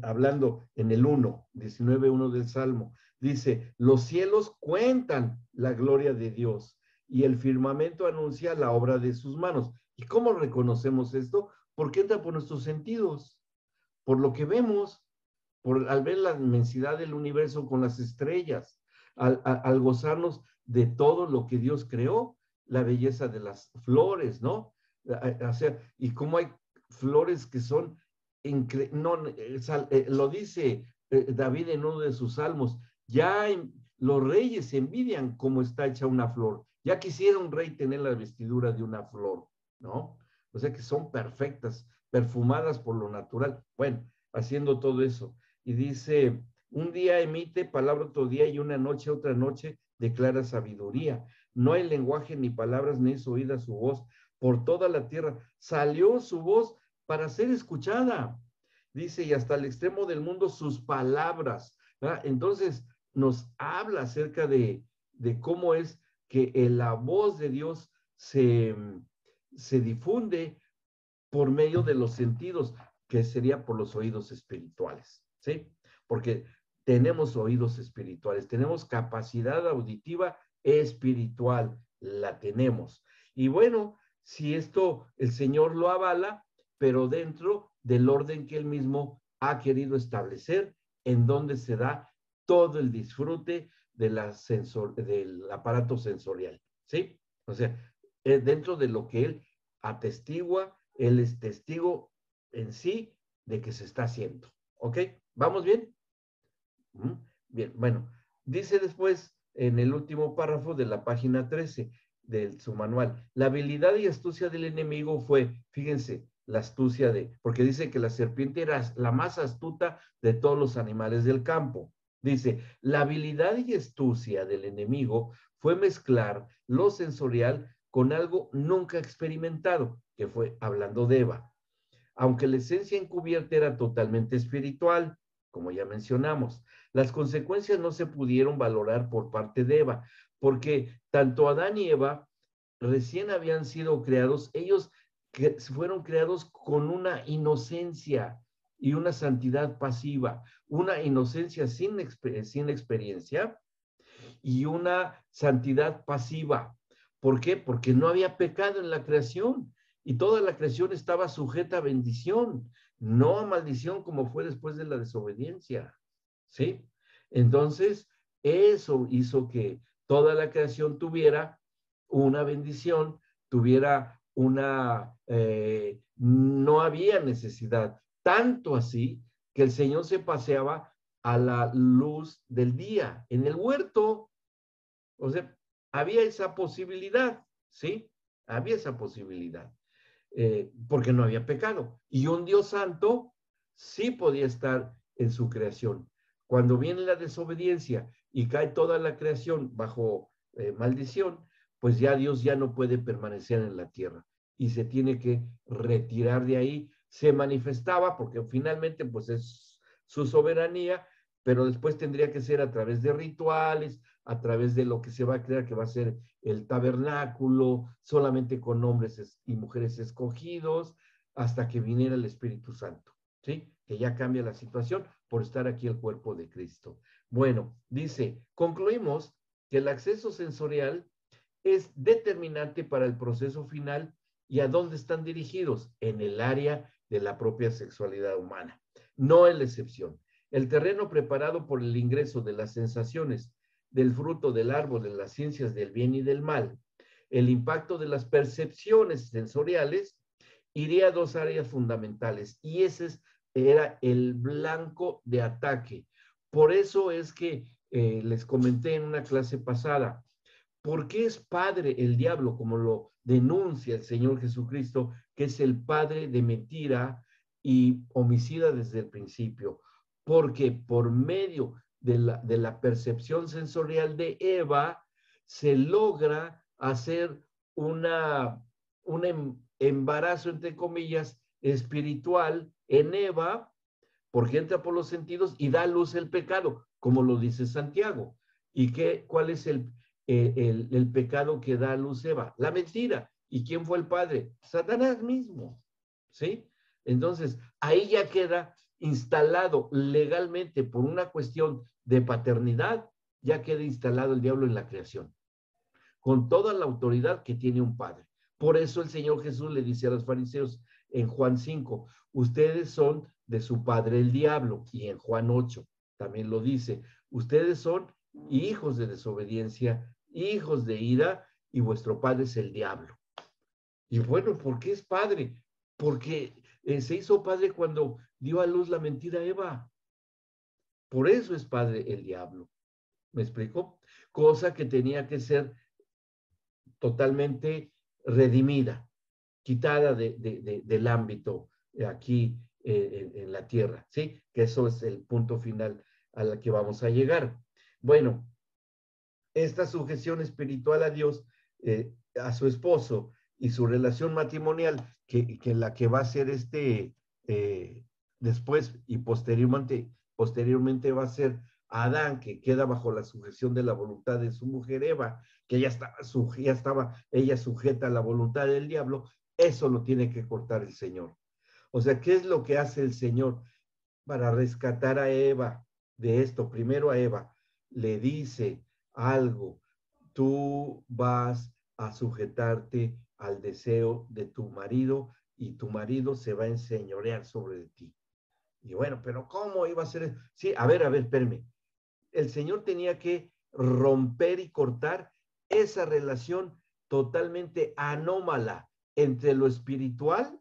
hablando en el 1, 19:1 del Salmo, dice, los cielos cuentan la gloria de Dios y el firmamento anuncia la obra de sus manos. ¿Y cómo reconocemos esto? Porque entra por nuestros sentidos, por lo que vemos, al ver la inmensidad del universo con las estrellas, al gozarnos de todo lo que Dios creó, la belleza de las flores, ¿no? O sea, y cómo hay flores que son, no, lo dice David en uno de sus salmos, ya los reyes envidian cómo está hecha una flor, ya quisiera un rey tener la vestidura de una flor, ¿no? O sea que son perfectas, perfumadas por lo natural. Bueno, haciendo todo eso. Y dice, un día emite palabra otro día y una noche otra noche declara sabiduría. No hay lenguaje ni palabras ni es oída su voz. Por toda la tierra salió su voz para ser escuchada. Dice, y hasta el extremo del mundo sus palabras. ¿Verdad? Entonces nos habla acerca de cómo es que la voz de Dios se difunde por medio de los sentidos, que sería por los oídos espirituales, ¿sí? Porque tenemos oídos espirituales, tenemos capacidad auditiva espiritual, la tenemos. Y bueno, si esto el Señor lo avala, pero dentro del orden que Él mismo ha querido establecer, en donde se da todo el disfrute de del aparato sensorial, ¿sí? O sea, dentro de lo que Él atestigua, Él es testigo en sí de que se está haciendo. ¿Ok? ¿Vamos bien? Bien, bueno, dice después en el último párrafo de la página 13 de su manual, la habilidad y astucia del enemigo fue, fíjense, la astucia porque dice que la serpiente era la más astuta de todos los animales del campo. Dice, la habilidad y astucia del enemigo fue mezclar lo sensorial con algo nunca experimentado, que fue hablando de Eva. Aunque la esencia encubierta era totalmente espiritual, como ya mencionamos, las consecuencias no se pudieron valorar por parte de Eva, porque tanto Adán y Eva recién habían sido creados, ellos fueron creados con una inocencia y una santidad pasiva, una inocencia sin experiencia y una santidad pasiva. ¿Por qué? Porque no había pecado en la creación y toda la creación estaba sujeta a bendición, no a maldición como fue después de la desobediencia. ¿Sí? Entonces, eso hizo que toda la creación tuviera una bendición, tuviera no había necesidad, tanto así que el Señor se paseaba a la luz del día en el huerto. O sea, había esa posibilidad, ¿sí? Había esa posibilidad, porque no había pecado. Y un Dios santo sí podía estar en su creación. Cuando viene la desobediencia y cae toda la creación bajo maldición, pues ya Dios ya no puede permanecer en la tierra y se tiene que retirar de ahí. Se manifestaba porque finalmente pues es su soberanía, pero después tendría que ser a través de rituales, a través de lo que se va a crear, que va a ser el tabernáculo, solamente con hombres y mujeres escogidos, hasta que viniera el Espíritu Santo, ¿sí? que ya cambia la situación por estar aquí el cuerpo de Cristo. Bueno, dice, concluimos que el acceso sensorial es determinante para el proceso final y a dónde están dirigidos, en el área de la propia sexualidad humana. No es la excepción. El terreno preparado por el ingreso de las sensaciones del fruto del árbol de las ciencias del bien y del mal, el impacto de las percepciones sensoriales, iría a dos áreas fundamentales y ese era el blanco de ataque. Por eso es que les comenté en una clase pasada, ¿por qué es padre el diablo, como lo denuncia el Señor Jesucristo, que es el padre de mentira y homicida desde el principio? Porque por medio de la percepción sensorial de Eva, se logra hacer un embarazo, entre comillas, espiritual en Eva, porque entra por los sentidos y da a luz el pecado, como lo dice Santiago. ¿Y cuál es el pecado que da a luz Eva? La mentira. ¿Y quién fue el padre? Satanás mismo. ¿Sí? Entonces, ahí ya queda instalado legalmente por una cuestión de paternidad, ya queda instalado el diablo en la creación, con toda la autoridad que tiene un padre. Por eso el Señor Jesús le dice a los fariseos en Juan 5, ustedes son de su padre el diablo, y en Juan 8 también lo dice, ustedes son hijos de desobediencia, hijos de ira, y vuestro padre es el diablo. Y bueno, ¿por qué es padre? Porque se hizo padre cuando dio a luz la mentira a Eva. Por eso es padre el diablo. ¿Me explico? Cosa que tenía que ser totalmente redimida, quitada del ámbito aquí en la tierra, ¿sí? Que eso es el punto final al que vamos a llegar. Bueno, esta sujeción espiritual a Dios, a su esposo y su relación matrimonial, que la que va a ser después y posteriormente va a ser Adán, que queda bajo la sujeción de la voluntad de su mujer Eva, que ya estaba ella sujeta a la voluntad del diablo, eso lo tiene que cortar el Señor. O sea, ¿qué es lo que hace el Señor para rescatar a Eva de esto? Primero a Eva le dice algo, tú vas a sujetarte al deseo de tu marido y tu marido se va a enseñorear sobre ti. Y bueno, pero ¿cómo iba a ser? Sí, a ver, espérame. El Señor tenía que romper y cortar esa relación totalmente anómala entre lo espiritual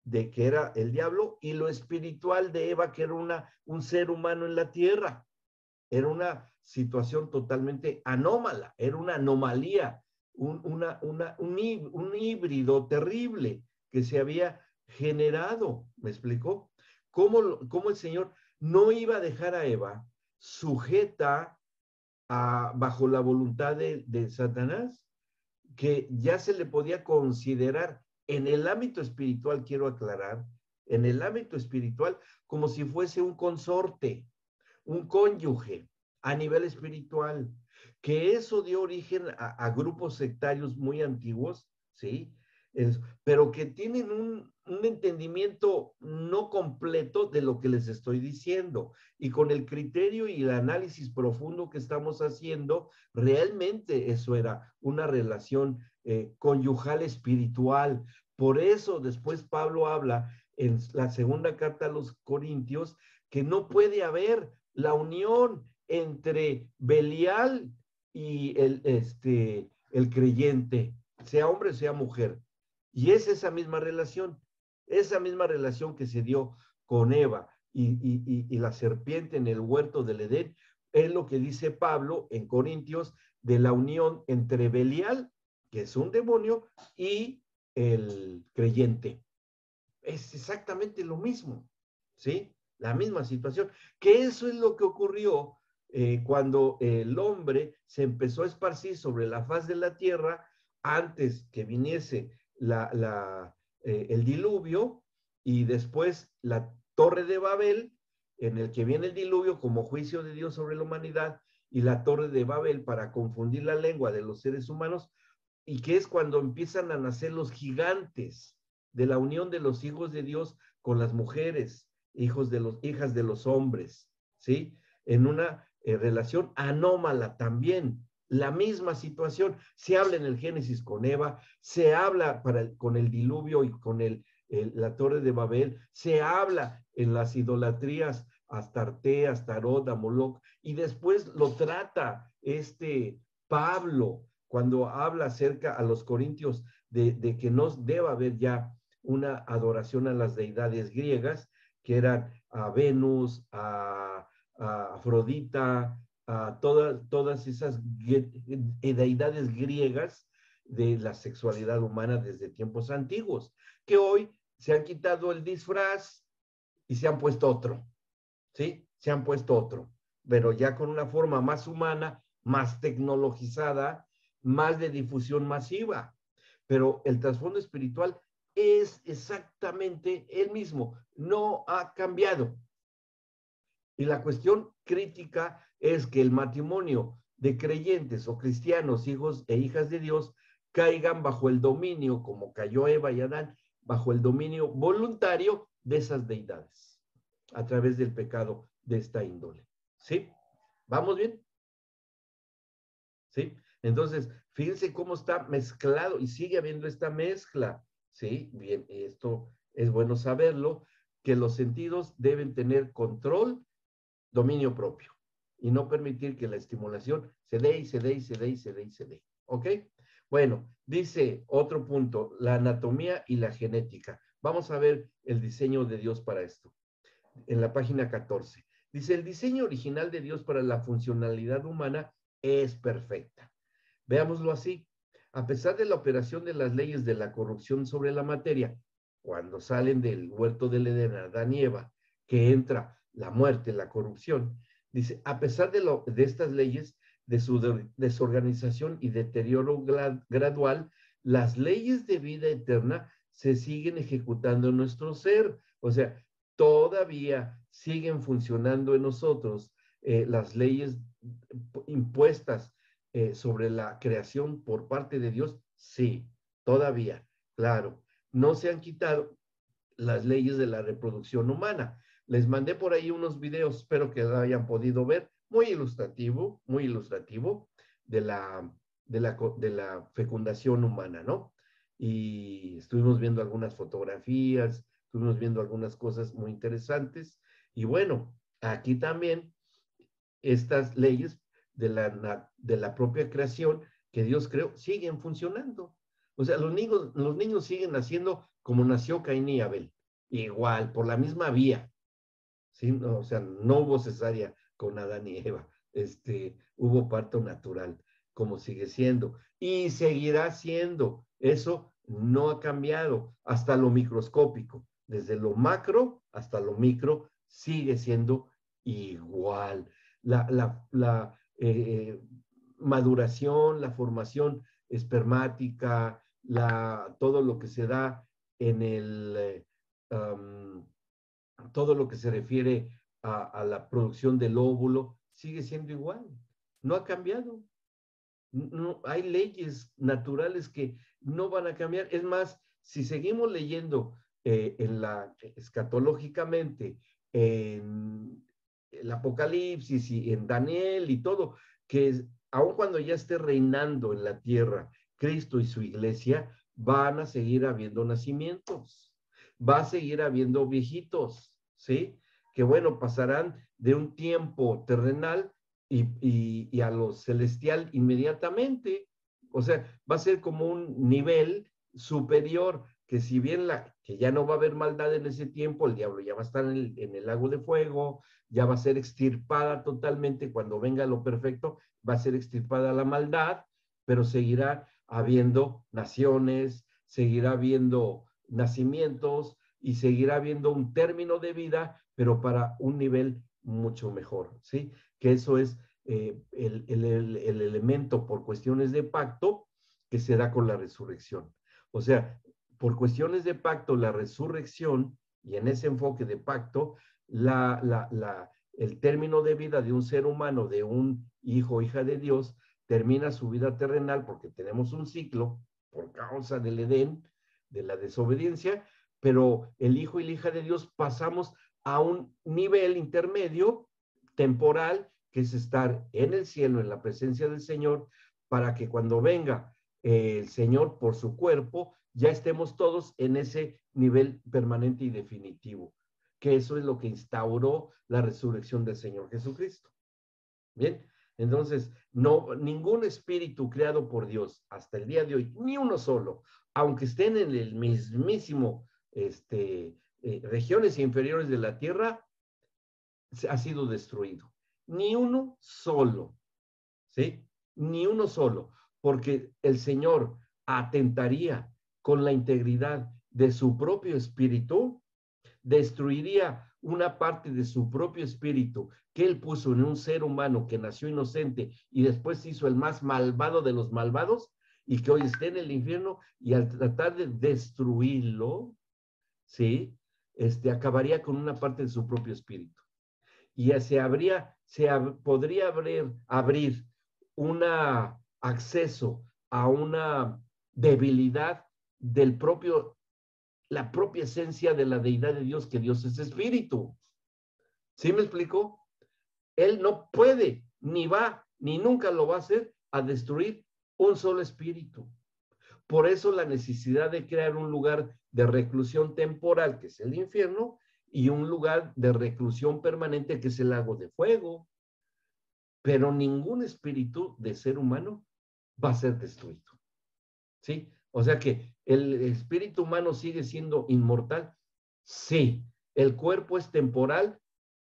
de que era el diablo y lo espiritual de Eva, que era un ser humano en la tierra. Era una situación totalmente anómala, era una anomalía, un híbrido terrible que se había generado. ¿Me explicó? ¿Cómo el Señor no iba a dejar a Eva sujeta bajo la voluntad de Satanás? Que ya se le podía considerar en el ámbito espiritual, quiero aclarar, en el ámbito espiritual, como si fuese un consorte, un cónyuge a nivel espiritual, que eso dio origen a grupos sectarios muy antiguos, ¿sí? Pero que tienen un entendimiento no completo de lo que les estoy diciendo. Y con el criterio y el análisis profundo que estamos haciendo, realmente eso era una relación conyugal espiritual. Por eso después Pablo habla en la segunda carta a los Corintios que no puede haber la unión entre Belial y el creyente, sea hombre, sea mujer. Y es esa misma relación que se dio con Eva y la serpiente en el huerto del Edén, es lo que dice Pablo en Corintios de la unión entre Belial, que es un demonio, y el creyente. Es exactamente lo mismo, ¿sí? La misma situación, que eso es lo que ocurrió cuando el hombre se empezó a esparcir sobre la faz de la tierra antes que viniese el diluvio y después la torre de Babel, en el que viene el diluvio como juicio de Dios sobre la humanidad, y la torre de Babel para confundir la lengua de los seres humanos, y que es cuando empiezan a nacer los gigantes de la unión de los hijos de Dios con las mujeres, hijas de los hombres, ¿sí? En una relación anómala también, la misma situación. Se habla en el Génesis con Eva, se habla con el diluvio y con la Torre de Babel, se habla en las idolatrías a Astarte, a Astarot, a Moloch, y después lo trata Pablo cuando habla acerca a los corintios de que no deba haber ya una adoración a las deidades griegas, que eran a Venus, a Afrodita, a todas esas deidades griegas de la sexualidad humana desde tiempos antiguos, que hoy se han quitado el disfraz y se han puesto otro, ¿sí? Se han puesto otro, pero ya con una forma más humana, más tecnologizada, más de difusión masiva. Pero el trasfondo espiritual es exactamente el mismo, no ha cambiado. Y la cuestión crítica es que el matrimonio de creyentes o cristianos, hijos e hijas de Dios, caigan bajo el dominio, como cayó Eva y Adán, bajo el dominio voluntario de esas deidades, a través del pecado de esta índole. ¿Sí? ¿Vamos bien? ¿Sí? Entonces, fíjense cómo está mezclado y sigue habiendo esta mezcla. ¿Sí? Bien, esto es bueno saberlo, que los sentidos deben tener control, dominio propio, y no permitir que la estimulación se dé y se dé y se dé y se dé y se dé. ¿Ok? Bueno, dice otro punto, la anatomía y la genética. Vamos a ver el diseño de Dios para esto. En la página 14. Dice, el diseño original de Dios para la funcionalidad humana es perfecta. Veámoslo así. A pesar de la operación de las leyes de la corrupción sobre la materia, cuando salen del huerto del Edén Adán y Eva, que entra la muerte, la corrupción, dice, a pesar de estas leyes, de su desorganización y deterioro gradual, las leyes de vida eterna se siguen ejecutando en nuestro ser. O sea, todavía siguen funcionando en nosotros las leyes impuestas sobre la creación por parte de Dios. Sí, todavía, claro. No se han quitado las leyes de la reproducción humana. Les mandé por ahí unos videos, espero que lo hayan podido ver, muy ilustrativo de la fecundación humana, ¿no? Y estuvimos viendo algunas fotografías, estuvimos viendo algunas cosas muy interesantes. Y bueno, aquí también estas leyes de la propia creación que Dios creó siguen funcionando. O sea, los niños siguen naciendo como nació Caín y Abel, igual, por la misma vía, ¿sí? O sea, no hubo cesárea con Adán y Eva, hubo parto natural, como sigue siendo, y seguirá siendo. Eso no ha cambiado hasta lo microscópico, desde lo macro hasta lo micro, sigue siendo igual. La maduración, la formación espermática, todo lo que se da en todo lo que se refiere a la producción del óvulo, sigue siendo igual, no ha cambiado. No, hay leyes naturales que no van a cambiar. Es más, si seguimos leyendo escatológicamente en el Apocalipsis y en Daniel y todo, que aun cuando ya esté reinando en la tierra Cristo y su iglesia, van a seguir habiendo nacimientos, va a seguir habiendo viejitos, ¿sí? Que bueno, pasarán de un tiempo terrenal y a lo celestial inmediatamente. O sea, va a ser como un nivel superior, que si bien que ya no va a haber maldad en ese tiempo, el diablo ya va a estar en el lago de fuego, ya va a ser extirpada totalmente. Cuando venga lo perfecto, va a ser extirpada la maldad, pero seguirá habiendo naciones, seguirá habiendo nacimientos y seguirá habiendo un término de vida, pero para un nivel mucho mejor, ¿sí? Que eso es el elemento por cuestiones de pacto que se da con la resurrección. O sea, por cuestiones de pacto, la resurrección, y en ese enfoque de pacto, el término de vida de un ser humano, de un hijo o hija de Dios, termina su vida terrenal porque tenemos un ciclo por causa del Edén, de la desobediencia, pero el hijo y la hija de Dios pasamos a un nivel intermedio, temporal, que es estar en el cielo, en la presencia del Señor, para que cuando venga el Señor por su cuerpo, ya estemos todos en ese nivel permanente y definitivo, que eso es lo que instauró la resurrección del Señor Jesucristo. Bien, entonces, no, ningún espíritu creado por Dios hasta el día de hoy, ni uno solo, aunque estén en el mismísimo, regiones inferiores de la tierra, ha sido destruido. Ni uno solo, ¿sí? Ni uno solo, porque el Señor atentaría con la integridad de su propio espíritu, destruiría una parte de su propio espíritu que él puso en un ser humano que nació inocente y después hizo el más malvado de los malvados y que hoy está en el infierno, y al tratar de destruirlo, ¿sí? Acabaría con una parte de su propio espíritu. Y podría abrir un acceso a una debilidad del propio, la propia esencia de la deidad de Dios, que Dios es espíritu. ¿Sí me explico? Él no puede, ni va, ni nunca lo va a hacer, a destruir un solo espíritu. Por eso la necesidad de crear un lugar de reclusión temporal, que es el infierno, y un lugar de reclusión permanente, que es el lago de fuego. Pero ningún espíritu de ser humano va a ser destruido. ¿Sí? O sea que el espíritu humano sigue siendo inmortal. Sí. El cuerpo es temporal.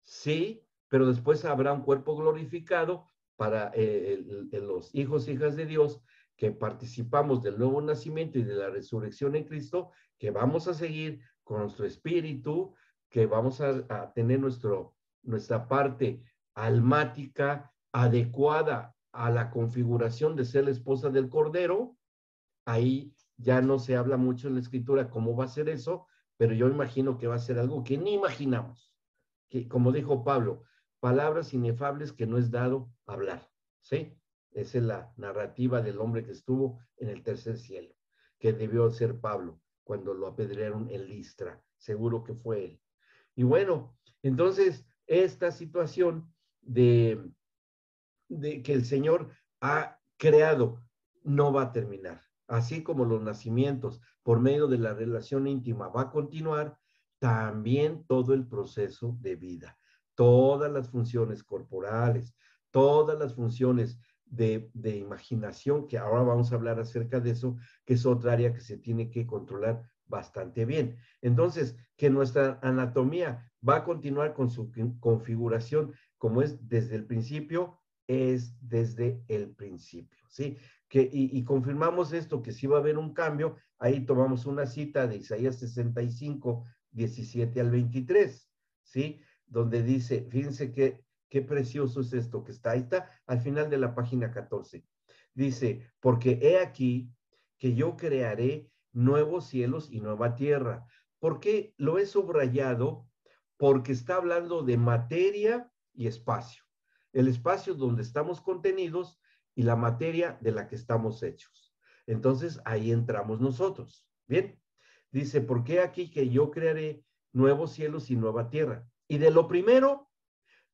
Sí. Pero después habrá un cuerpo glorificado para los hijos e hijas de Dios que participamos del nuevo nacimiento y de la resurrección en Cristo, que vamos a seguir con nuestro espíritu, que vamos a tener nuestra parte almática adecuada a la configuración de ser la esposa del Cordero. Ahí ya no se habla mucho en la Escritura cómo va a ser eso, pero yo imagino que va a ser algo que ni imaginamos, que, como dijo Pablo, palabras inefables que no es dado hablar, ¿sí? Esa es la narrativa del hombre que estuvo en el tercer cielo, que debió ser Pablo cuando lo apedrearon en Listra. Seguro que fue él. Y bueno, entonces esta situación de que el Señor ha creado no va a terminar. Así como los nacimientos por medio de la relación íntima va a continuar, también todo el proceso de vida, todas las funciones corporales, todas las funciones de imaginación, que ahora vamos a hablar acerca de eso, que es otra área que se tiene que controlar bastante bien. Entonces, que nuestra anatomía va a continuar con su configuración como es desde el principio, es desde el principio, ¿sí? Y confirmamos esto, que sí va a haber un cambio. Ahí tomamos una cita de Isaías 65, 17 al 23, ¿sí? Donde dice, fíjense qué precioso es esto que está, ahí está, al final de la página 14. Dice, porque he aquí que yo crearé nuevos cielos y nueva tierra. ¿Por qué lo he subrayado? Porque está hablando de materia y espacio. El espacio donde estamos contenidos y la materia de la que estamos hechos. Entonces ahí entramos nosotros. Bien, dice, porque aquí que yo crearé nuevos cielos y nueva tierra. Y de lo primero,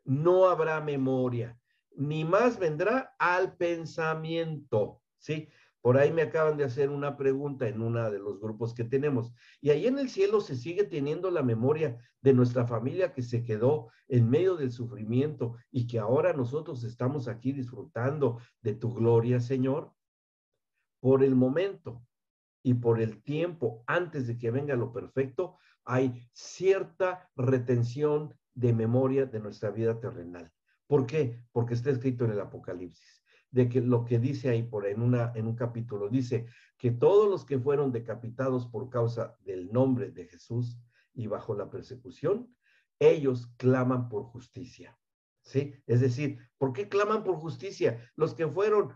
no habrá memoria, ni más vendrá al pensamiento, ¿sí? Por ahí me acaban de hacer una pregunta en uno de los grupos que tenemos. Y ahí en el cielo se sigue teniendo la memoria de nuestra familia que se quedó en medio del sufrimiento y que ahora nosotros estamos aquí disfrutando de tu gloria, Señor. Por el momento y por el tiempo antes de que venga lo perfecto, hay cierta retención de memoria de nuestra vida terrenal. ¿Por qué? Porque está escrito en el Apocalipsis, de que lo que dice ahí en un capítulo, dice que todos los que fueron decapitados por causa del nombre de Jesús y bajo la persecución, ellos claman por justicia. ¿Sí? Es decir, ¿por qué claman por justicia? Los que fueron,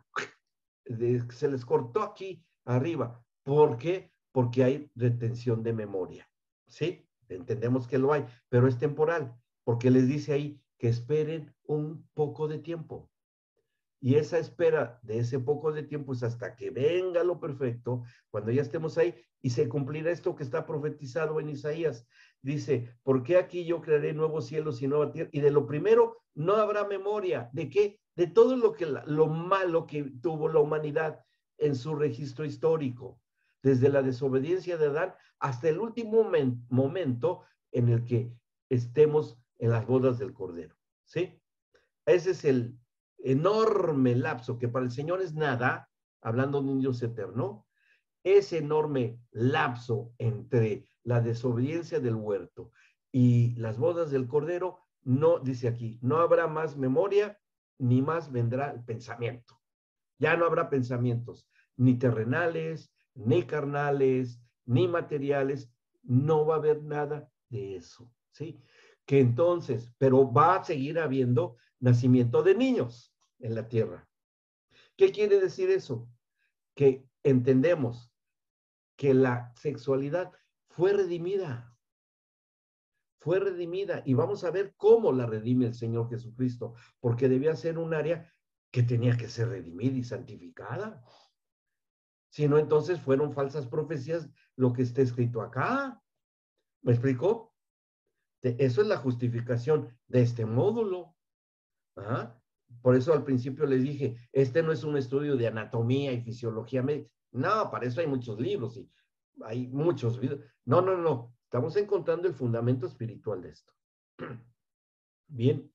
se les cortó aquí arriba. ¿Por qué? Porque hay retención de memoria. ¿Sí? Entendemos que lo hay, pero es temporal, porque les dice ahí que esperen un poco de tiempo. Y esa espera de ese poco de tiempo es hasta que venga lo perfecto, cuando ya estemos ahí, y se cumplirá esto que está profetizado en Isaías. Dice, ¿por qué aquí yo crearé nuevos cielos y nueva tierra? Y de lo primero no habrá memoria. ¿De qué? De todo lo malo que tuvo la humanidad en su registro histórico, desde la desobediencia de Adán hasta el último momento en el que estemos en las bodas del Cordero, ¿sí? Ese es el enorme lapso que para el Señor es nada, hablando de un Dios eterno, ese enorme lapso entre la desobediencia del huerto y las bodas del Cordero, no, dice aquí, no habrá más memoria, ni más vendrá el pensamiento. Ya no habrá pensamientos, ni terrenales, ni carnales, ni materiales, no va a haber nada de eso, ¿sí? Que entonces, pero va a seguir habiendo nacimiento de niños en la tierra. ¿Qué quiere decir eso? Que entendemos que la sexualidad fue redimida y vamos a ver cómo la redime el Señor Jesucristo, porque debía ser un área que tenía que ser redimida y santificada. Si no, entonces fueron falsas profecías lo que está escrito acá. ¿Me explicó? Eso es la justificación de este módulo. ¿Ah? Por eso al principio les dije, este no es un estudio de anatomía y fisiología médica. No, para eso hay muchos libros y hay muchos videos. No, no, no. Estamos encontrando el fundamento espiritual de esto. Bien.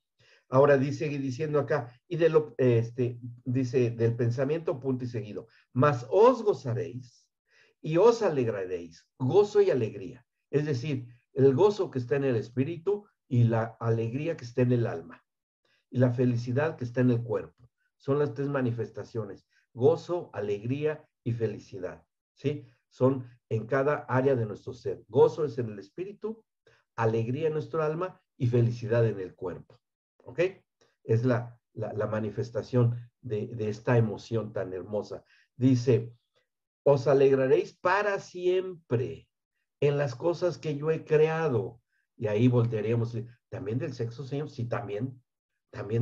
Ahora dice diciendo acá, y de lo, dice, del pensamiento punto y seguido, mas os gozaréis y os alegraréis, gozo y alegría. Es decir, el gozo que está en el espíritu y la alegría que está en el alma y la felicidad que está en el cuerpo. Son las tres manifestaciones, gozo, alegría y felicidad, ¿sí? Son en cada área de nuestro ser. Gozo es en el espíritu, alegría en nuestro alma y felicidad en el cuerpo, ¿ok? Es la manifestación de esta emoción tan hermosa. Dice, os alegraréis para siempre en las cosas que yo he creado. Y ahí voltearíamos, ¿también del sexo, Señor? Sí, también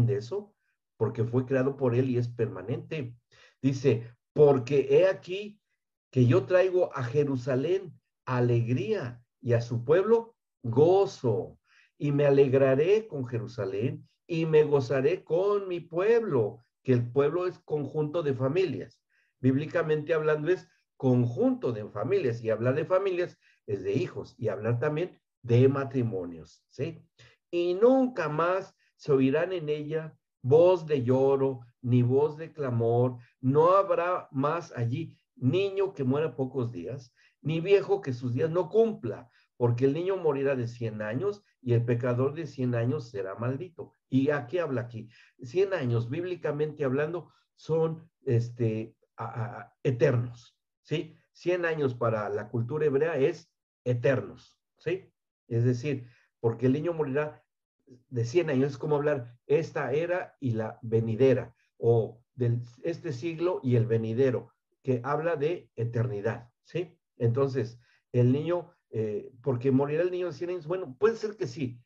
de eso, porque fue creado por Él y es permanente. Dice, porque he aquí que yo traigo a Jerusalén alegría y a su pueblo gozo, y me alegraré con Jerusalén y me gozaré con mi pueblo, que el pueblo es conjunto de familias. Bíblicamente hablando es conjunto de familias, y hablar de familias es de hijos, y hablar también de matrimonios, ¿sí? Y nunca más se oirán en ella voz de lloro, ni voz de clamor, no habrá más allí niño que muera pocos días, ni viejo que sus días no cumpla, porque el niño morirá de 100 años y el pecador de 100 años será maldito. ¿Y a qué habla aquí? 100 años, bíblicamente hablando, son eternos, ¿sí? 100 años para la cultura hebrea es eternos, ¿sí? Es decir, porque el niño morirá de 100 años, es como hablar esta era y la venidera, o este siglo y el venidero, que habla de eternidad, ¿sí? Entonces, el niño, porque morirá el niño de 100 años, bueno, puede ser que sí,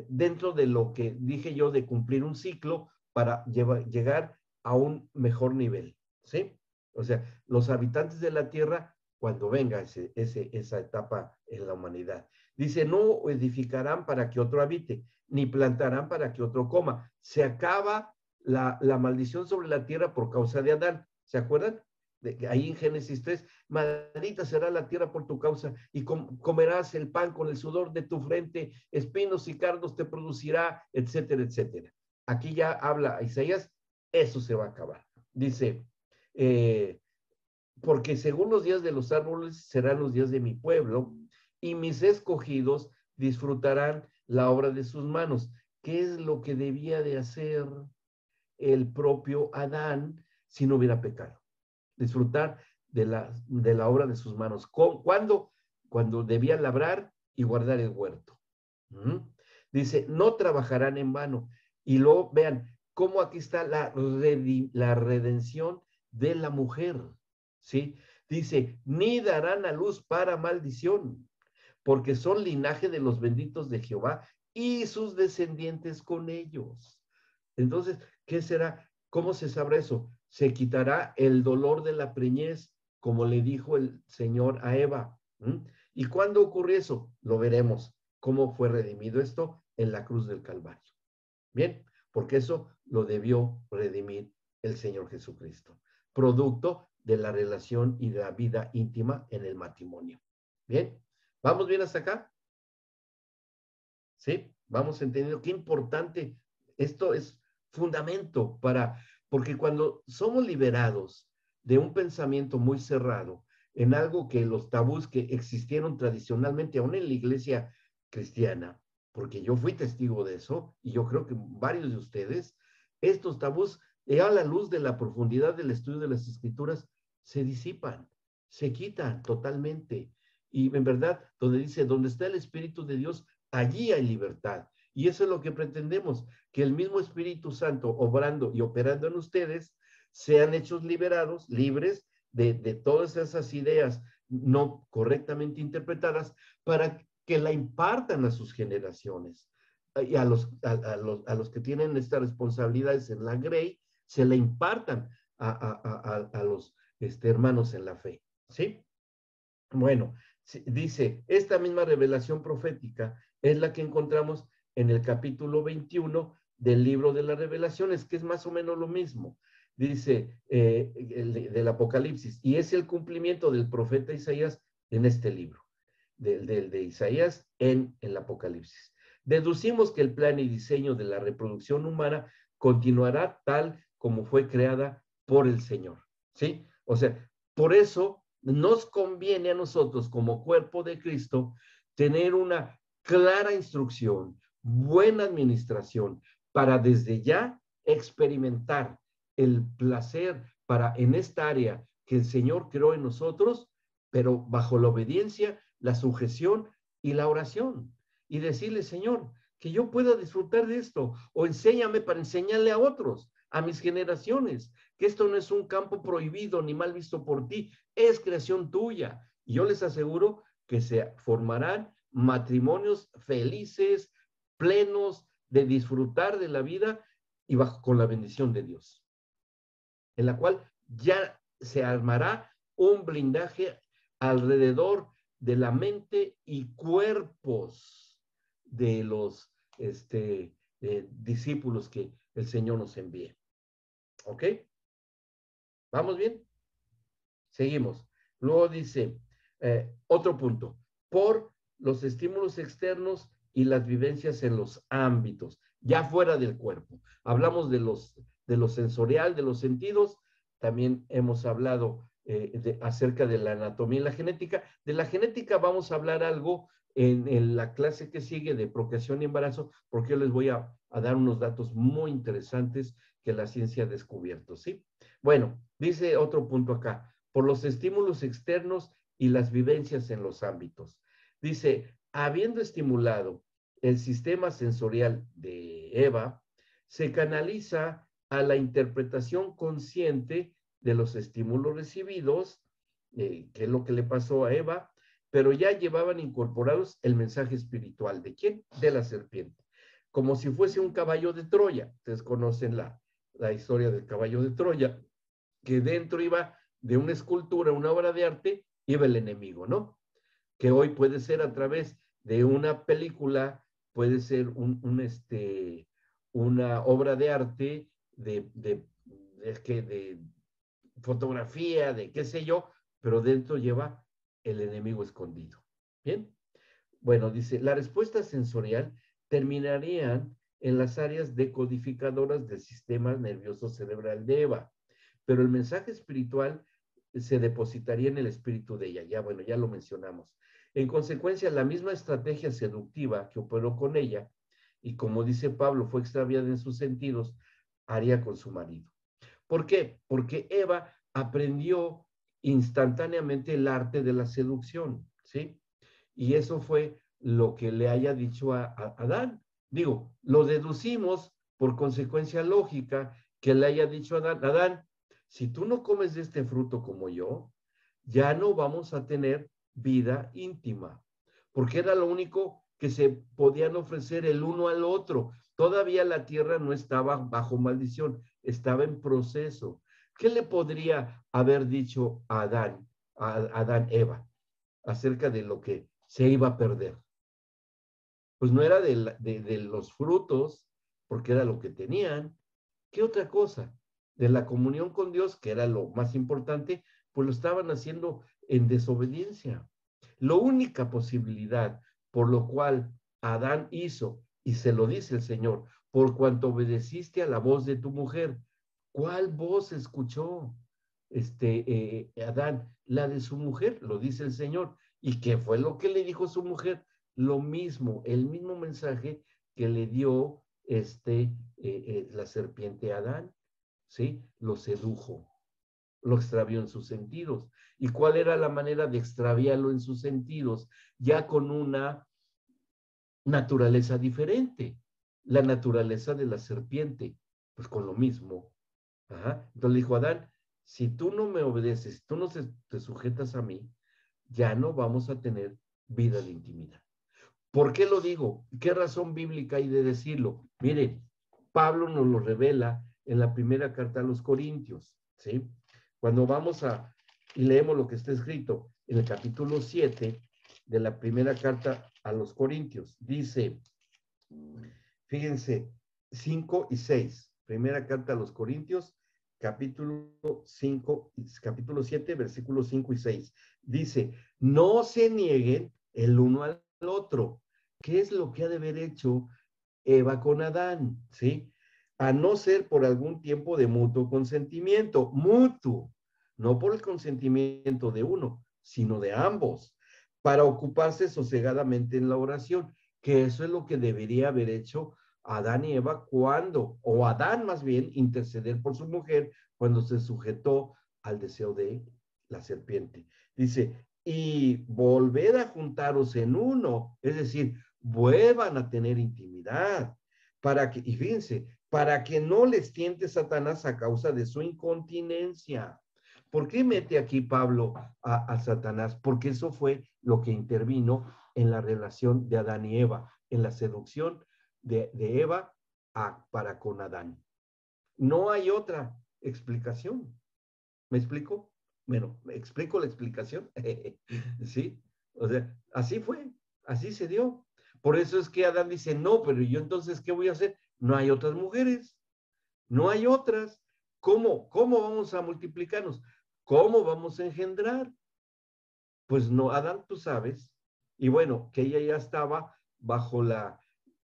dentro de lo que dije yo de cumplir un ciclo para llegar a un mejor nivel, ¿sí? O sea, los habitantes de la tierra, cuando venga esa etapa en la humanidad. Dice, no edificarán para que otro habite, ni plantarán para que otro coma. Se acaba la maldición sobre la tierra por causa de Adán. ¿Se acuerdan? Ahí en Génesis 3, maldita será la tierra por tu causa, y comerás el pan con el sudor de tu frente, espinos y cardos te producirá, etcétera, etcétera. Aquí ya habla Isaías, eso se va a acabar. Dice, porque según los días de los árboles serán los días de mi pueblo, y mis escogidos disfrutarán la obra de sus manos. ¿Qué es lo que debía de hacer el propio Adán si no hubiera pecado? Disfrutar de la obra de sus manos. ¿Cuándo? Cuando debía labrar y guardar el huerto. Dice, no trabajarán en vano. Y luego vean cómo aquí está la redención de la mujer, ¿sí? Dice, ni darán a luz para maldición, porque son linaje de los benditos de Jehová y sus descendientes con ellos. Entonces, ¿qué será? ¿Cómo se sabrá eso? Se quitará el dolor de la preñez, como le dijo el Señor a Eva. ¿Y cuándo ocurre eso? Lo veremos. ¿Cómo fue redimido esto? En la cruz del Calvario. Bien, porque eso lo debió redimir el Señor Jesucristo, producto de la relación y de la vida íntima en el matrimonio. Bien, ¿vamos bien hasta acá? ¿Sí? Vamos entendiendo qué importante. Esto es fundamento porque cuando somos liberados de un pensamiento muy cerrado en algo que los tabús que existieron tradicionalmente, aún en la iglesia cristiana, porque yo fui testigo de eso, y yo creo que varios de ustedes, estos tabús, a la luz de la profundidad del estudio de las escrituras, se disipan, se quitan totalmente. Y en verdad, donde dice, donde está el Espíritu de Dios, allí hay libertad. Y eso es lo que pretendemos, que el mismo Espíritu Santo obrando y operando en ustedes sean hechos liberados, libres de todas esas ideas no correctamente interpretadas, para que la impartan a sus generaciones. Y a los que tienen estas responsabilidades en la Grey, se le impartan a los hermanos en la fe. ¿Sí? Bueno, dice, esta misma revelación profética es la que encontramos en el capítulo 21 del libro de las revelaciones, que es más o menos lo mismo. Dice del Apocalipsis, y es el cumplimiento del profeta Isaías en este libro, de Isaías en el Apocalipsis. Deducimos que el plan y diseño de la reproducción humana continuará tal como fue creada por el Señor. ¿Sí? O sea, por eso nos conviene a nosotros como cuerpo de Cristo tener una clara instrucción, buena administración, para desde ya experimentar el placer para en esta área que el Señor creó en nosotros, pero bajo la obediencia, la sujeción y la oración. Y decirle, Señor, que yo pueda disfrutar de esto, o enséñame para enseñarle a otros, a mis generaciones, que esto no es un campo prohibido ni mal visto por ti, es creación tuya. Y yo les aseguro que se formarán matrimonios felices, plenos de disfrutar de la vida y bajo con la bendición de Dios, en la cual ya se armará un blindaje alrededor de la mente y cuerpos de los discípulos que el Señor nos envíe. ¿Ok? ¿Vamos bien? Seguimos. Luego dice, otro punto, por los estímulos externos y las vivencias en los ámbitos, ya fuera del cuerpo. Hablamos de lo sensorial, de los sentidos, también hemos hablado acerca de la anatomía y la genética. De la genética vamos a hablar algo en la clase que sigue de procreación y embarazo, porque yo les voy a dar unos datos muy interesantes que la ciencia ha descubierto, ¿sí? Bueno, dice otro punto acá, por los estímulos externos y las vivencias en los ámbitos. Dice, habiendo estimulado el sistema sensorial de Eva, se canaliza a la interpretación consciente de los estímulos recibidos, que es lo que le pasó a Eva, pero ya llevaban incorporados el mensaje espiritual. ¿De quién? De la serpiente. Como si fuese un caballo de Troya. Ustedes conocen la historia del caballo de Troya, que dentro iba de una escultura, una obra de arte, iba el enemigo, ¿no? Que hoy puede ser a través de una película, puede ser una obra de arte, de fotografía, de qué sé yo, pero dentro lleva el enemigo escondido. ¿Bien? Bueno, dice, la respuesta sensorial terminarían en las áreas decodificadoras del sistema nervioso cerebral de Eva, pero el mensaje espiritual se depositaría en el espíritu de ella. Ya, bueno, ya lo mencionamos. En consecuencia, la misma estrategia seductiva que operó con ella, y como dice Pablo, fue extraviada en sus sentidos, haría con su marido. ¿Por qué? Porque Eva aprendió instantáneamente el arte de la seducción, ¿sí? Y eso fue lo que le haya dicho a Adán. Digo, lo deducimos por consecuencia lógica que le haya dicho a Adán, Adán, si tú no comes de este fruto como yo, ya no vamos a tener vida íntima, porque era lo único que se podían ofrecer el uno al otro. Todavía la tierra no estaba bajo maldición, estaba en proceso. ¿Qué le podría haber dicho a Adán Eva, acerca de lo que se iba a perder? Pues no era de los frutos, porque era lo que tenían. ¿Qué otra cosa? De la comunión con Dios, que era lo más importante, pues lo estaban haciendo en desobediencia. La única posibilidad por lo cual Adán hizo, y se lo dice el Señor, por cuanto obedeciste a la voz de tu mujer. ¿Cuál voz escuchó Adán? La de su mujer, lo dice el Señor. ¿Y qué fue lo que le dijo su mujer? Lo mismo, el mismo mensaje que le dio la serpiente a Adán, ¿sí? Lo sedujo, lo extravió en sus sentidos. ¿Y cuál era la manera de extraviarlo en sus sentidos? Ya con una naturaleza diferente, la naturaleza de la serpiente, pues con lo mismo. Ajá. Entonces le dijo Adán, si tú no me obedeces, tú no te sujetas a mí, ya no vamos a tener vida de intimidad. ¿Por qué lo digo? ¿Qué razón bíblica hay de decirlo? Mire, Pablo nos lo revela en la primera carta a los Corintios, ¿sí? Cuando vamos y leemos lo que está escrito en el capítulo 7 de la primera carta a los Corintios, dice, fíjense, 5 y 6, primera carta a los Corintios, capítulo 7, versículos 5 y 6, dice, no se nieguen el uno al otro. ¿Qué es lo que ha de haber hecho Eva con Adán? ¿Sí? A no ser por algún tiempo de mutuo consentimiento, mutuo, no por el consentimiento de uno, sino de ambos, para ocuparse sosegadamente en la oración, que eso es lo que debería haber hecho Adán y Eva cuando, o Adán más bien, interceder por su mujer cuando se sujetó al deseo de la serpiente. Dice, y volver a juntaros en uno, es decir, vuelvan a tener intimidad, para que, y fíjense, para que no les tiente Satanás a causa de su incontinencia. ¿Por qué mete aquí Pablo a Satanás? Porque eso fue lo que intervino en la relación de Adán y Eva, en la seducción de Eva para con Adán. No hay otra explicación. ¿Me explico? Bueno, ¿me explico la explicación? ¿Sí? O sea, así fue, así se dio. Por eso es que Adán dice, no, pero yo entonces, ¿qué voy a hacer? No hay otras mujeres, no hay otras. ¿Cómo vamos a multiplicarnos? ¿Cómo vamos a engendrar? Pues no, Adán, tú sabes, y bueno, que ella ya estaba bajo la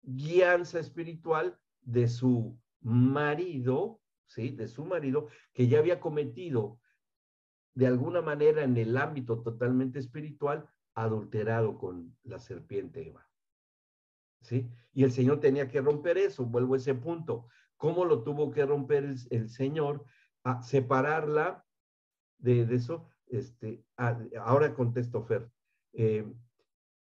guianza espiritual de su marido, ¿sí? De su marido, que ya había cometido de alguna manera en el ámbito totalmente espiritual, adulterado con la serpiente Eva. ¿Sí? Y el Señor tenía que romper eso, vuelvo a ese punto. ¿Cómo lo tuvo que romper el Señor? A separarla de eso. Ahora contesto, Fer.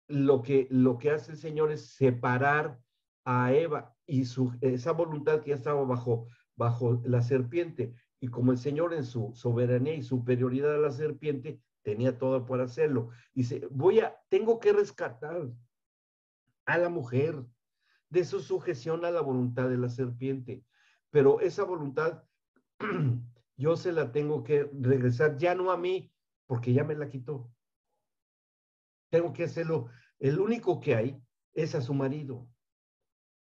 Lo que hace el Señor es separar a Eva y esa voluntad que ya estaba bajo la serpiente. Y como el Señor en su soberanía y superioridad a la serpiente tenía todo para hacerlo, dice, tengo que rescatar a la mujer de su sujeción a la voluntad de la serpiente. Pero esa voluntad yo se la tengo que regresar, ya no a mí, porque ya me la quitó. Tengo que hacerlo. El único que hay es a su marido.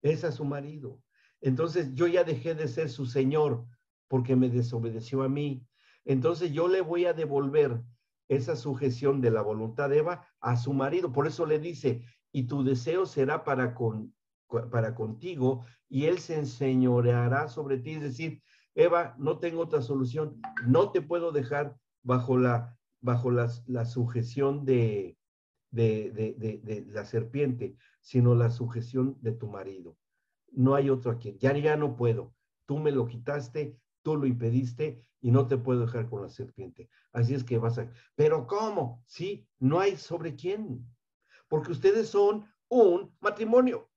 Es a su marido. Entonces yo ya dejé de ser su señor porque me desobedeció a mí. Entonces yo le voy a devolver esa sujeción de la voluntad de Eva a su marido. Por eso le dice, y tu deseo será para contigo, y él se enseñoreará sobre ti. Es decir, Eva, no tengo otra solución. No te puedo dejar bajo la sujeción de la serpiente, sino la sujeción de tu marido. No hay otro aquí. Ya no puedo. Tú me lo quitaste, tú lo impediste y no te puedo dejar con la serpiente. Así es que vas a... ¿Pero cómo? Sí, no hay sobre quién. Porque ustedes son un matrimonio.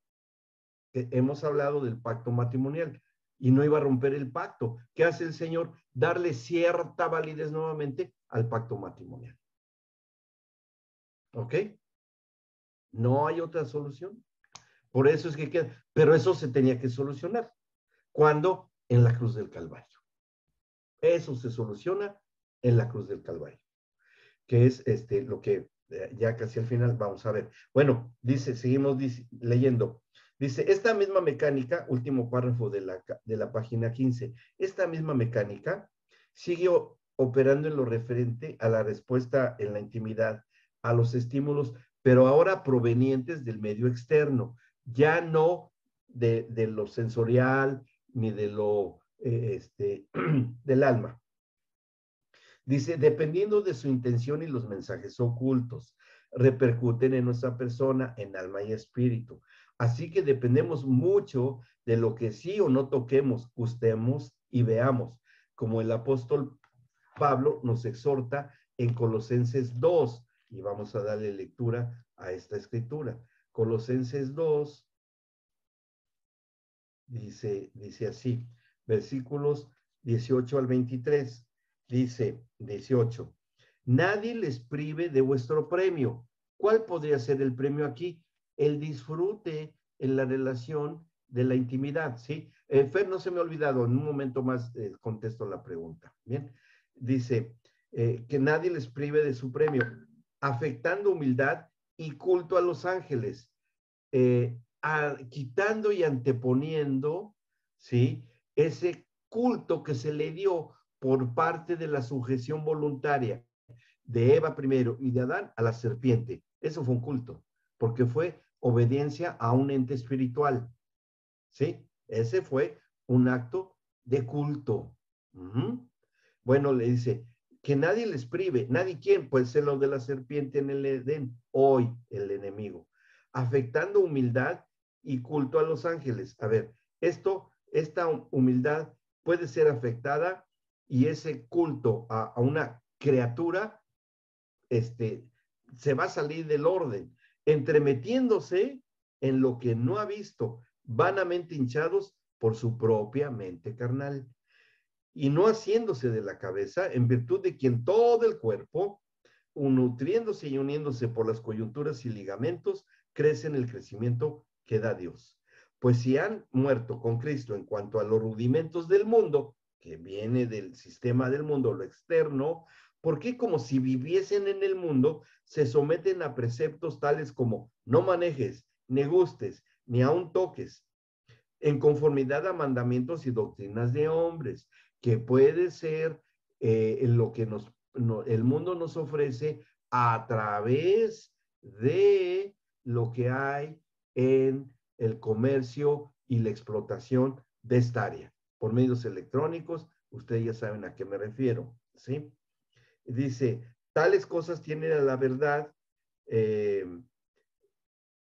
Hemos hablado del pacto matrimonial y no iba a romper el pacto. ¿Qué hace el Señor? Darle cierta validez nuevamente al pacto matrimonial. ¿Ok? No hay otra solución. Por eso es que queda, pero eso se tenía que solucionar. ¿Cuándo? En la cruz del Calvario. Eso se soluciona en la cruz del Calvario, que es lo que Ya casi al final, vamos a ver. Bueno, dice, seguimos leyendo. Dice, esta misma mecánica, último párrafo de la página 15, esta misma mecánica sigue operando en lo referente a la respuesta en la intimidad, a los estímulos, pero ahora provenientes del medio externo, ya no de lo sensorial ni de lo del alma. Dice, dependiendo de su intención y los mensajes ocultos, repercuten en nuestra persona, en alma y espíritu. Así que dependemos mucho de lo que sí o no toquemos, gustemos y veamos, como el apóstol Pablo nos exhorta en Colosenses 2, y vamos a darle lectura a esta escritura. Colosenses 2 dice así, versículos 18 al 23. Dice 18, nadie les prive de vuestro premio. ¿Cuál podría ser el premio aquí? El disfrute en la relación de la intimidad, ¿sí? Fer, no se me ha olvidado, en un momento más contesto la pregunta, ¿bien? Dice, que nadie les prive de su premio, afectando humildad y culto a los ángeles, quitando y anteponiendo, ¿sí? Ese culto que se le dio por parte de la sujeción voluntaria de Eva primero y de Adán a la serpiente. Eso fue un culto, porque fue obediencia a un ente espiritual, ¿sí? Ese fue un acto de culto. Bueno, le dice, que nadie les prive, nadie quién, pues es lo de la serpiente en el Edén, hoy el enemigo, afectando humildad y culto a los ángeles. A ver, esta humildad puede ser afectada y ese culto a una criatura, se va a salir del orden, entremetiéndose en lo que no ha visto, vanamente hinchados por su propia mente carnal, y no haciéndose de la cabeza, en virtud de quien todo el cuerpo, nutriéndose y uniéndose por las coyunturas y ligamentos, crece en el crecimiento que da Dios. Pues si han muerto con Cristo en cuanto a los rudimentos del mundo, que viene del sistema del mundo, lo externo, ¿por qué como si viviesen en el mundo, se someten a preceptos tales como no manejes, ni gustes, ni aun toques, en conformidad a mandamientos y doctrinas de hombres, que puede ser lo que el mundo nos ofrece a través de lo que hay en el comercio y la explotación de esta área, por medios electrónicos, ustedes ya saben a qué me refiero, ¿sí? Dice, tales cosas tienen a la verdad,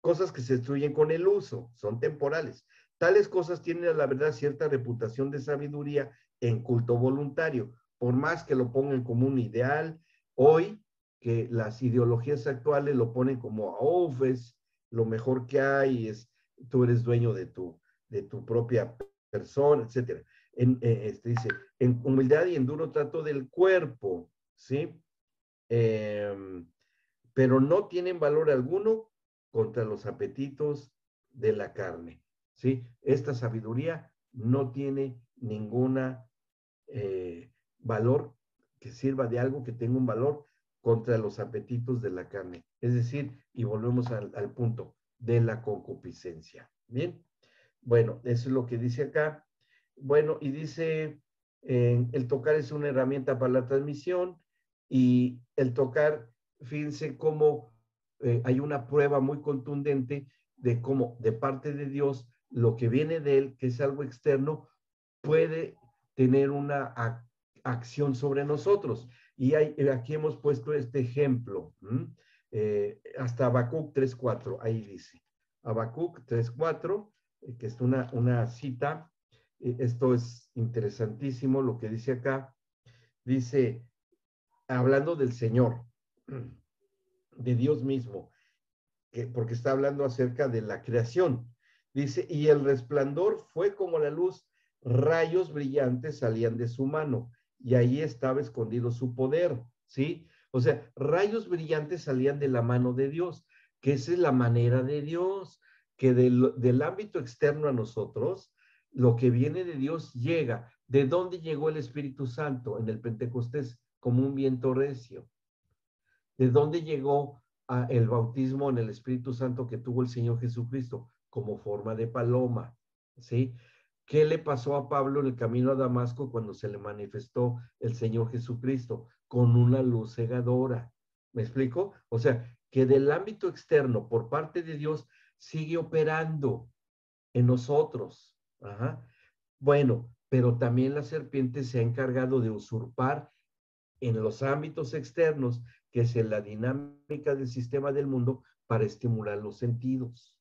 cosas que se destruyen con el uso, son temporales. Tales cosas tienen a la verdad cierta reputación de sabiduría en culto voluntario, por más que lo pongan como un ideal, hoy que las ideologías actuales lo ponen como, oh, es lo mejor que hay, tú eres dueño de tu propia persona, etcétera. Dice, en humildad y en duro trato del cuerpo, ¿sí? Pero no tienen valor alguno contra los apetitos de la carne, ¿sí? Esta sabiduría no tiene ninguna valor que sirva de algo que tenga un valor contra los apetitos de la carne. Es decir, y volvemos al punto de la concupiscencia. Bien, bueno, eso es lo que dice acá. Bueno, y dice, el tocar es una herramienta para la transmisión y el tocar, fíjense cómo hay una prueba muy contundente de cómo de parte de Dios lo que viene de él, que es algo externo, puede tener una acción sobre nosotros. Y aquí hemos puesto este ejemplo, hasta Habacuc 3.4, ahí dice. Habacuc 3.4, que es una cita, esto es interesantísimo lo que dice acá, dice, hablando del Señor, de Dios mismo, porque está hablando acerca de la creación. Dice, y el resplandor fue como la luz, rayos brillantes salían de su mano, y ahí estaba escondido su poder, ¿sí? O sea, rayos brillantes salían de la mano de Dios, que esa es la manera de Dios, que del ámbito externo a nosotros, lo que viene de Dios llega. ¿De dónde llegó el Espíritu Santo en el Pentecostés? Como un viento recio. ¿De dónde llegó el bautismo en el Espíritu Santo que tuvo el Señor Jesucristo como forma de paloma, ¿sí? ¿Qué le pasó a Pablo en el camino a Damasco cuando se le manifestó el Señor Jesucristo? Con una luz cegadora. ¿Me explico? O sea, que del ámbito externo, por parte de Dios, sigue operando en nosotros. Ajá. Bueno, pero también la serpiente se ha encargado de usurpar en los ámbitos externos, que es en la dinámica del sistema del mundo, para estimular los sentidos,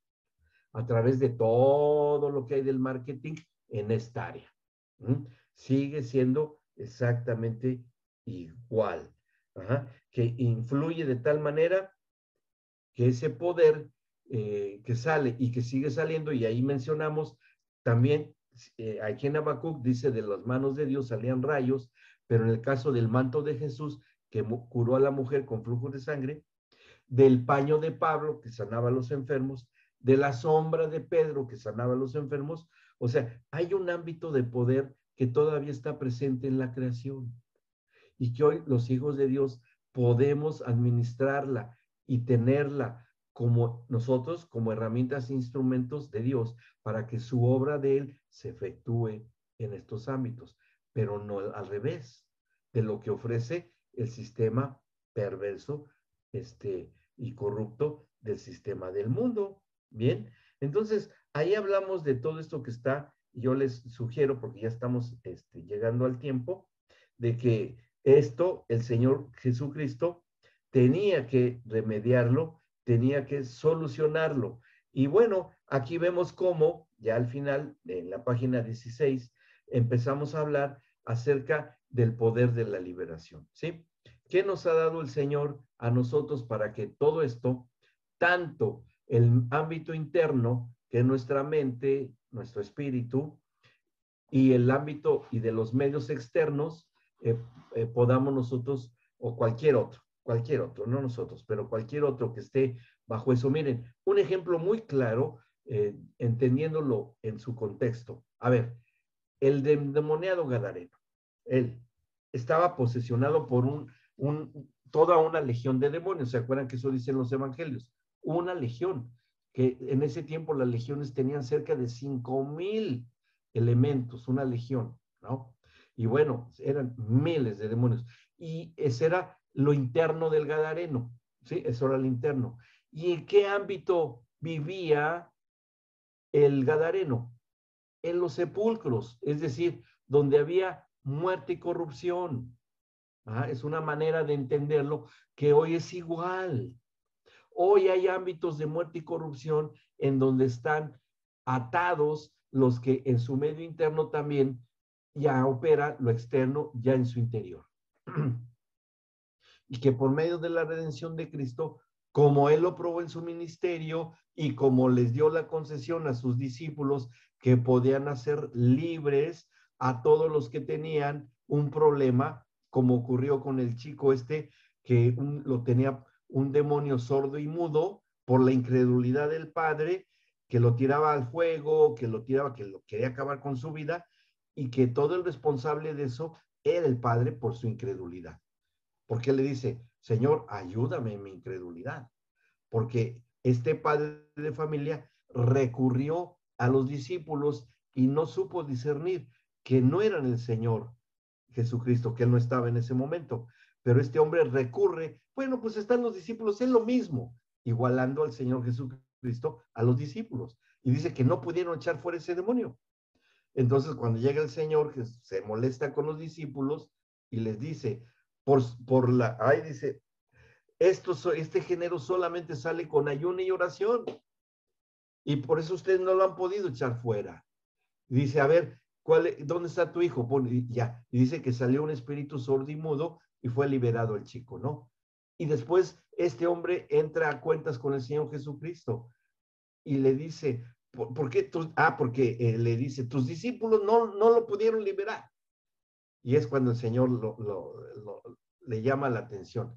a través de todo lo que hay del marketing en esta área. ¿Mm? Sigue siendo exactamente igual. Ajá. Que influye de tal manera que ese poder que sale y que sigue saliendo, y ahí mencionamos también, aquí en Habacuc dice, de las manos de Dios salían rayos, pero en el caso del manto de Jesús, que curó a la mujer con flujo de sangre, del paño de Pablo, que sanaba a los enfermos, de la sombra de Pedro, que sanaba a los enfermos. O sea, hay un ámbito de poder que todavía está presente en la creación y que hoy los hijos de Dios podemos administrarla y tenerla como nosotros, como herramientas e instrumentos de Dios para que su obra de Él se efectúe en estos ámbitos, pero no al revés de lo que ofrece el sistema perverso y corrupto del sistema del mundo. Bien, entonces ahí hablamos de todo esto que está, y yo les sugiero, porque ya estamos llegando al tiempo, de que esto el Señor Jesucristo tenía que remediarlo, tenía que solucionarlo. Y bueno, aquí vemos cómo, ya al final, en la página 16, empezamos a hablar acerca del poder de la liberación, ¿sí? ¿Qué nos ha dado el Señor a nosotros para que todo esto, tanto el ámbito interno, que es nuestra mente, nuestro espíritu, y el ámbito y de los medios externos, eh, podamos nosotros, o cualquier otro, no nosotros, pero cualquier otro que esté bajo eso? Miren, un ejemplo muy claro, entendiéndolo en su contexto. A ver, el endemoniado gadareno, él estaba posesionado por toda una legión de demonios. ¿Se acuerdan que eso dicen los evangelios? Una legión, que en ese tiempo las legiones tenían cerca de 5,000 elementos, una legión, ¿no? Y bueno, eran miles de demonios. Y ese era lo interno del gadareno, ¿sí? Eso era lo interno. ¿Y en qué ámbito vivía el gadareno? En los sepulcros, es decir, donde había muerte y corrupción. Es una manera de entenderlo que hoy es igual. Hoy hay ámbitos de muerte y corrupción en donde están atados los que en su medio interno también ya opera lo externo ya en su interior. Y que por medio de la redención de Cristo, como Él lo probó en su ministerio y como les dio la concesión a sus discípulos que podían hacer libres a todos los que tenían un problema, como ocurrió con el chico que lo tenía un demonio sordo y mudo por la incredulidad del padre, que lo tiraba al fuego, que lo quería acabar con su vida, y que todo el responsable de eso era el padre por su incredulidad. Porque le dice, Señor, ayúdame en mi incredulidad. Porque este padre de familia recurrió a los discípulos y no supo discernir que no eran el Señor Jesucristo, que él no estaba en ese momento. Pero este hombre recurre, bueno, pues están los discípulos, es lo mismo, igualando al Señor Jesucristo a los discípulos. Y dice que no pudieron echar fuera ese demonio. Entonces, cuando llega el Señor, que se molesta con los discípulos y les dice, dice, este género solamente sale con ayuno y oración, y por eso ustedes no lo han podido echar fuera. Y dice, a ver, ¿dónde está tu hijo? Ya, y dice que salió un espíritu sordo y mudo y fue liberado el chico, ¿no? Y después este hombre entra a cuentas con el Señor Jesucristo y le dice, ¿por qué tú? Porque le dice, tus discípulos no lo pudieron liberar. Y es cuando el Señor le llama la atención.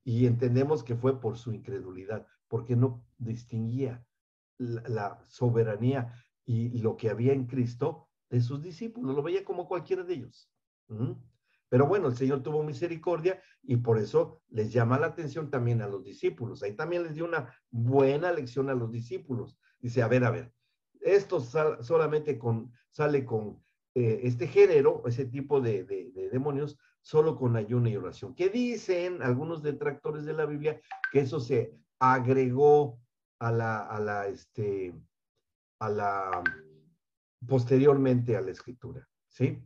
Y entendemos que fue por su incredulidad, porque no distinguía la soberanía y lo que había en Cristo de sus discípulos. Lo veía como cualquiera de ellos. Pero bueno, el Señor tuvo misericordia y por eso les llama la atención también a los discípulos. Ahí también les dio una buena lección a los discípulos. Dice, a ver, esto solamente sale con este género, ese tipo de demonios, solo con ayuno y oración. ¿Qué dicen algunos detractores de la Biblia? Que eso se agregó posteriormente a la escritura, ¿sí?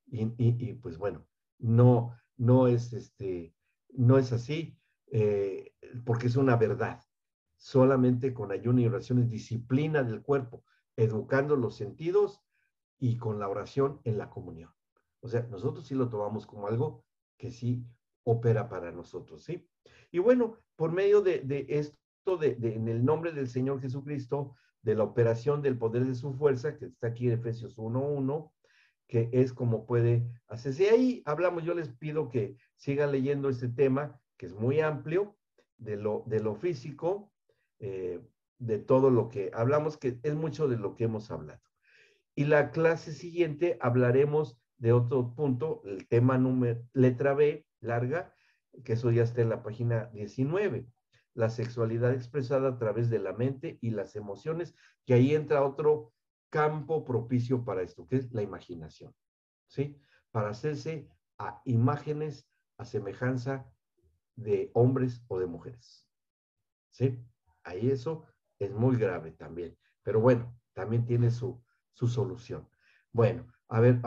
Y pues bueno, no es así, porque es una verdad. Solamente con ayuno y oración es disciplina del cuerpo, educando los sentidos y con la oración en la comunión. O sea, nosotros sí lo tomamos como algo que sí opera para nosotros, ¿sí? Y bueno, por medio de esto, en el nombre del Señor Jesucristo, de la operación del poder de su fuerza, que está aquí en Efesios 1:1, que es como puede hacerse. Y ahí hablamos, yo les pido que sigan leyendo este tema, que es muy amplio, de lo físico, de todo lo que hablamos, que es mucho de lo que hemos hablado. Y la clase siguiente hablaremos de otro punto, el tema letra B, larga, que eso ya está en la página 19, la sexualidad expresada a través de la mente y las emociones, que ahí entra otro campo propicio para esto, que es la imaginación, ¿sí? Para hacerse a imágenes, a semejanza de hombres o de mujeres, ¿sí? Ahí eso es muy grave también, pero bueno, también tiene su solución. Bueno, a ver.